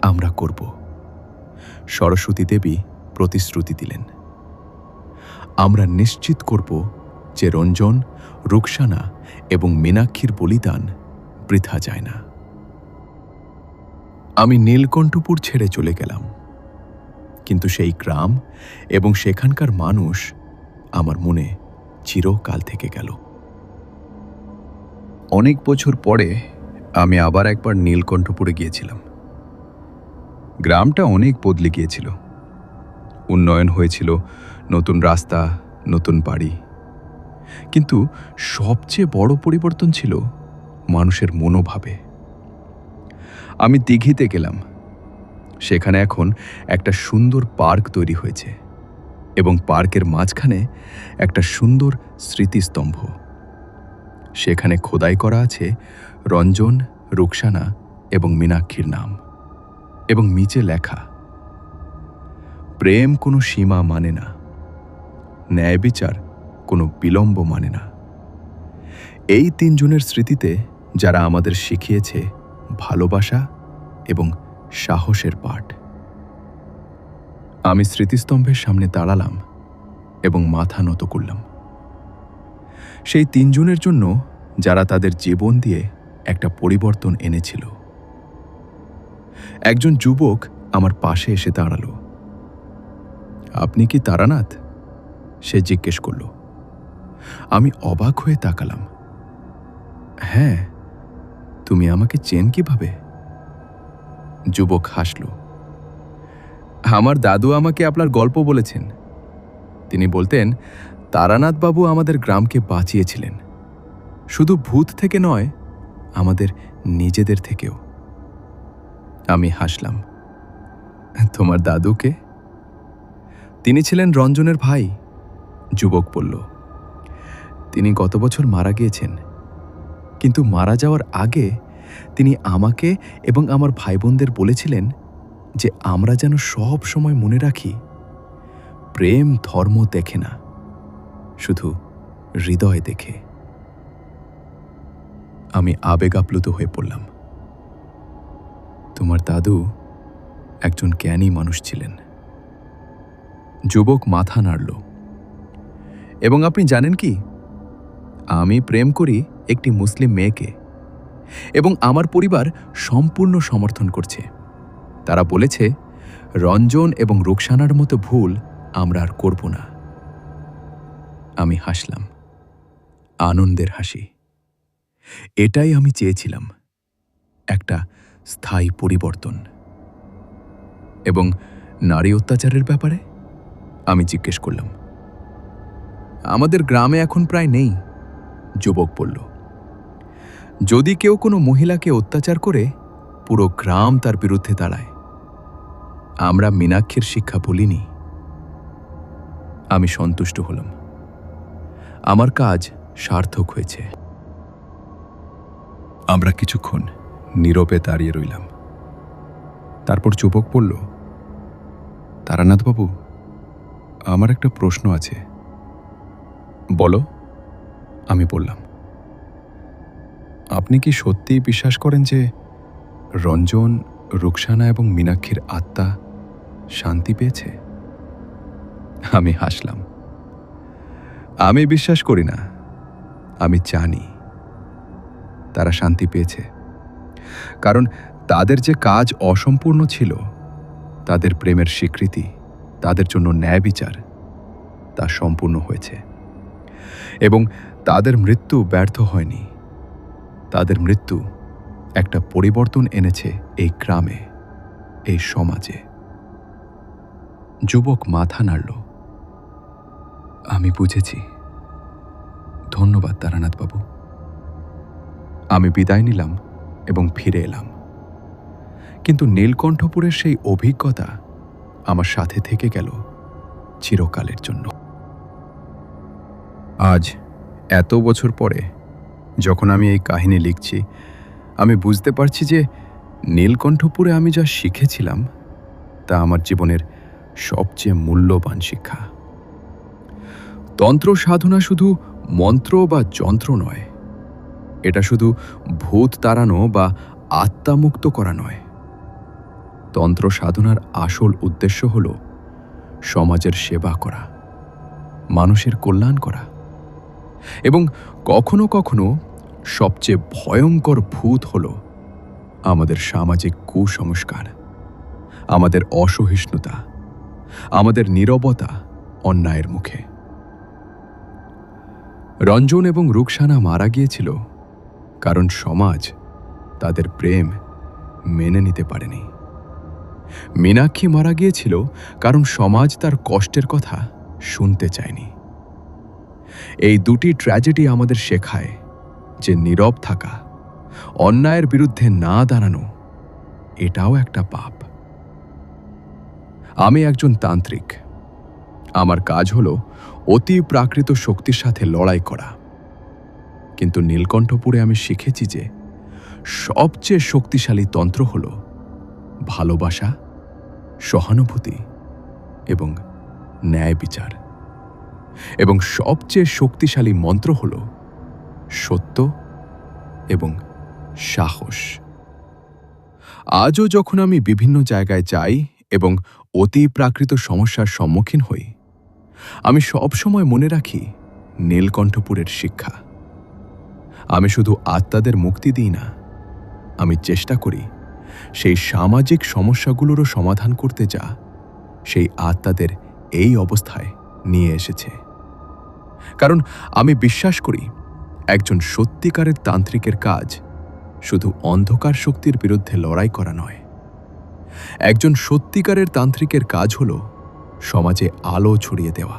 আমরা করব, সরস্বতী দেবী প্রতিশ্রুতি দিলেন। আমরা নিশ্চিত করব যে রঞ্জন, রুকসানা এবং মীনাক্ষীর বলিদান বৃথা যায় না। আমি নীলকণ্ঠপুর ছেড়ে চলে গেলাম, কিন্তু সেই গ্রাম এবং সেখানকার মানুষ আমার মনে চিরকাল থেকে গেল। অনেক বছর পরে আমি আবার একবার নীলকণ্ঠপুরে গিয়েছিলাম। গ্রামটা অনেক বদলে গিয়েছিল। উন্নয়ন হয়েছিল, নতুন রাস্তা, নতুন বাড়ি। কিন্তু সবচেয়ে বড় পরিবর্তন ছিল মানুষের মনোভাবে। আমি দিঘিতে গেলাম। সেখানে এখন একটা সুন্দর পার্ক তৈরি হয়েছে এবং পার্কের মাঝখানে একটা সুন্দর স্মৃতিস্তম্ভ। সেখানে খোদাই করা আছে রঞ্জন, রুকসানা এবং মীনাক্ষীর নাম, এবং নিচে লেখা, প্রেম কোনো সীমা মানে না, ন্যায় বিচার কোনো বিলম্ব মানে না। এই তিনজনের স্মৃতিতে যারা আমাদের শিখিয়েছে ভালোবাসা এবং সাহসের পাঠ। আমি স্মৃতিস্তম্ভের সামনে দাঁড়ালাম এবং মাথা নত করলাম। সেই তিনজনের জন্য যারা তাদের জীবন দিয়ে একটা পরিবর্তন এনেছিল। একজন যুবক আমার পাশে এসে দাঁড়ালো। আপনি কি তারানাথ? সে জিজ্ঞেস করল। আমি অবাক হয়ে তাকালাম। হ্যাঁ, তুমি আমাকে চেন কিভাবে? যুবক হাসল। আমার দাদু আমাকে আপনার গল্প বলেছেন। তিনি বলতেন, তারানাথ বাবু আমাদের গ্রামকে বাঁচিয়েছিলেন, শুধু ভূত থেকে নয়, আমাদের নিজেদের থেকেও। আমি হাসলাম। তোমার দাদুকে? তিনি ছিলেন রঞ্জনের ভাই, যুবক বলল। তিনি গত বছর মারা গিয়েছেন, কিন্তু মারা যাওয়ার আগে তিনি আমাকে এবং আমার ভাই বোনদের বলেছিলেন যে আমরা যেন সব সময় মনে রাখি, প্রেম ধর্ম দেখে না, শুধু হৃদয় দেখে। আমি আবেগ আপ্লুত হয়ে পড়লাম। তোমার দাদু একজন জ্ঞানী মানুষ ছিলেন। যুবক মাথা নাড়ল। এবং আপনি জানেন কি, আমি প্রেম করি একটি মুসলিম মেয়েকে, এবং আমার পরিবার সম্পূর্ণ সমর্থন করছে। তারা বলেছে, রঞ্জন এবং রুকসানার মতো ভুল আমরা আর করব না। আমি হাসলাম, আনন্দের হাসি। এটাই আমি চেয়েছিলাম, একটা স্থায়ী পরিবর্তন। এবং নারী অত্যাচারের ব্যাপারে আমি জিজ্ঞেস করলাম। আমাদের গ্রামে এখন প্রায় নেই, যুবক বলল। যদি কেউ কোনো মহিলাকে অত্যাচার করে, পুরো গ্রাম তার বিরুদ্ধে দাঁড়ায়। আমরা মীনাক্ষীর শিক্ষা ভুলিনি। আমি সন্তুষ্ট হলাম। আমার কাজ সার্থক হয়েছে। আমরা কিছুক্ষণ নীরবে দাঁড়িয়ে রইলাম। তারপর যুবক বলল, তারানাথ বাবু, আমার একটা প্রশ্ন আছে। বলো, আমি বললাম। আপনি কি সত্যিই বিশ্বাস করেন যে রঞ্জন, রুকসানা এবং মীনাক্ষীর আত্মা শান্তি পেয়েছে? আমি হাসলাম। আমি বিশ্বাস করি না, আমি জানি তারা শান্তি পেয়েছে, কারণ তাদের যে কাজ অসম্পূর্ণ ছিল তাদের প্রেমের স্বীকৃতি, তাদের জন্য ন্যায় বিচার তা সম্পূর্ণ হয়েছে। এবং তাদের মৃত্যু ব্যর্থ হয়নি। তাদের মৃত্যু একটা পরিবর্তন এনেছে এই গ্রামে, এই সমাজে। যুবক মাথা নাড়ল। আমি বুঝেছি। ধন্যবাদ তারানাথ বাবু। আমি বিদায় নিলাম এবং ফিরে এলাম। কিন্তু নীলকণ্ঠপুরের সেই অভিজ্ঞতা আমার সাথে থেকে গেল চিরকালের জন্য। আজ এত বছর পরে যখন আমি এই কাহিনী লিখছি, আমি বুঝতে পারছি যে নীলকণ্ঠপুরে আমি যা শিখেছিলাম তা আমার জীবনের সবচেয়ে মূল্যবান শিক্ষা। তন্ত্র সাধনা শুধু মন্ত্র বা যন্ত্র নয়, এটা শুধু ভূত তাড়ানো বা আত্মামুক্ত করা নয়। তন্ত্র সাধনার আসল উদ্দেশ্য হল সমাজের সেবা করা, মানুষের কল্যাণ করা, এবং কখনো কখনো সবচেয়ে ভয়ঙ্কর ভূত হল আমাদের সামাজিক কুসংস্কার, আমাদের অসহিষ্ণুতা, আমাদের নীরবতা অন্যায়ের মুখে। রঞ্জন এবং রুকসানা মারা গিয়েছিল কারণ সমাজ তাদের প্রেম মেনে নিতে পারেনি। মীনাক্ষী মারা গিয়েছিল কারণ সমাজ তার কষ্টের কথা শুনতে চায়নি। এই দুটি ট্র্যাজেডি আমাদের শেখায় যে নীরব থাকা, অন্যায়ের বিরুদ্ধে না দাঁড়ানো, এটাও একটা পাপ। আমি একজন তান্ত্রিক। আমার কাজ হল অতি প্রাকৃত শক্তির সাথে লড়াই করা। কিন্তু নীলকণ্ঠপুরে আমি শিখেছি যে সবচেয়ে শক্তিশালী তন্ত্র হল ভালোবাসা, সহানুভূতি এবং ন্যায় বিচার। এবং সবচেয়ে শক্তিশালী মন্ত্র হল সত্য এবং সাহস। আজও যখন আমি বিভিন্ন জায়গায় যাই এবং অতি প্রাকৃত সমস্যার সম্মুখীন হই, আমি সবসময় মনে রাখি নীলকণ্ঠপুরের শিক্ষা। আমি শুধু আত্মাদের মুক্তি দিই না, আমি চেষ্টা করি সেই সামাজিক সমস্যাগুলোরও সমাধান করতে যা সেই আত্মাদের এই অবস্থায় নিয়ে এসেছে। কারণ আমি বিশ্বাস করি একজন সত্যিকারের তান্ত্রিকের কাজ শুধু অন্ধকার শক্তির বিরুদ্ধে লড়াই করা নয়। একজন সত্যিকারের তান্ত্রিকের কাজ হল সমাজে আলো ছড়িয়ে দেওয়া,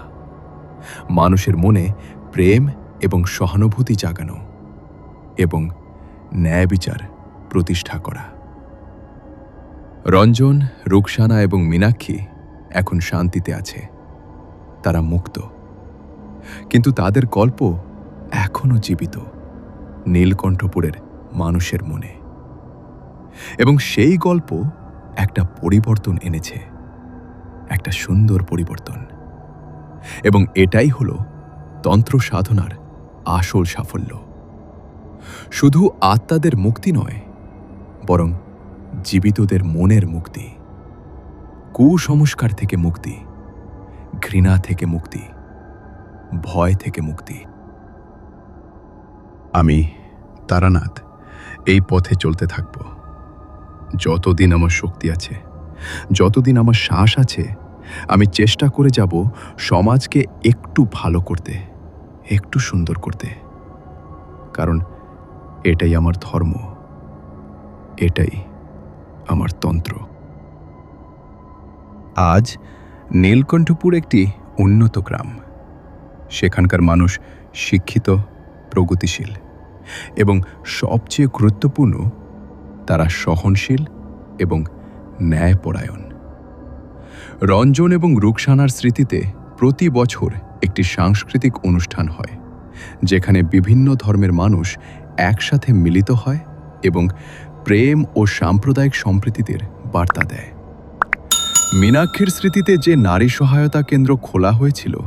মানুষের মনে প্রেম এবং সহানুভূতি জাগানো এবং ন্যায় বিচার প্রতিষ্ঠা করা। রঞ্জন, রুকসানা এবং মীনাক্ষী এখন শান্তিতে আছে। তারা মুক্ত, কিন্তু তাদের গল্প এখনো জীবিত নীলকণ্ঠপুরের মানুষের মনে। এবং সেই গল্প একটা পরিবর্তন এনেছে, একটা সুন্দর পরিবর্তন। এবং এটাই হলো তন্ত্র সাধনার আসল সাফল্য। শুধু আত্মাদের মুক্তি নয়, বরং জীবিতদের মনের মুক্তি, কুসংস্কার থেকে মুক্তি, ঘৃণা থেকে মুক্তি, ভয় থেকে মুক্তি। আমি তারানাথ এই পথে চলতে থাকব। যতদিন আমার শক্তি আছে, যতদিন আমার শ্বাস আছে, আমি চেষ্টা করে যাব সমাজকে একটু ভালো করতে, একটু সুন্দর করতে। কারণ এটাই আমার ধর্ম, এটাই আমার তন্ত্র। আজ নীলকণ্ঠপুর একটি উন্নত গ্রাম। সেখানকার মানুষ শিক্ষিত, প্রগতিশীল এবং সবচেয়ে গুরুত্বপূর্ণ, তারা সহনশীল এবং ন্যায়পরায়ণ। রঞ্জন এবং রুকসানার স্মৃতিতে প্রতি বছর একটি সাংস্কৃতিক অনুষ্ঠান হয়, যেখানে বিভিন্ন ধর্মের মানুষ একসাথে মিলিত হয় এবং প্রেম ও সাম্প্রদায়িক সম্প্রীতির বার্তা দেয়। মীনাক্ষীর স্মৃতিতে যে নারী সহায়তা কেন্দ্র খোলা হয়েছিল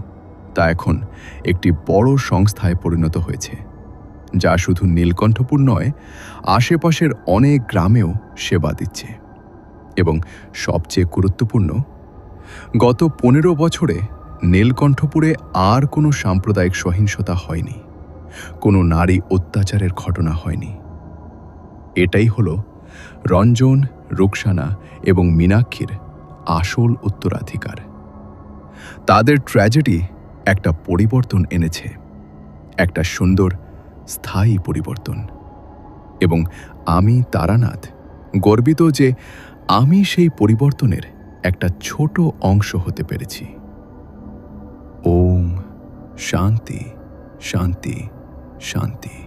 তা এখন একটি বড় সংস্থায় পরিণত হয়েছে, যা শুধু নীলকণ্ঠপুর নয়, আশেপাশের অনেক গ্রামেও সেবা দিচ্ছে। এবং সবচেয়ে গুরুত্বপূর্ণ, গত 15 বছরে নীলকণ্ঠপুরে আর কোনো সাম্প্রদায়িক সহিংসতা হয়নি, কোনো নারী অত্যাচারের ঘটনা হয়নি। এটাই হলো রঞ্জন, রুকসানা এবং মীনাক্ষীর আসল উত্তরাধিকার। তাদের ট্র্যাজেডি একটা পরিবর্তন এনেছে, একটা সুন্দর স্থায়ী পরিবর্তন। এবং আমি তারানাথ গর্বিত যে আমি সেই পরিবর্তনের একটা ছোট অংশ হতে পেরেছি। ওম শান্তি শান্তি শান্তি।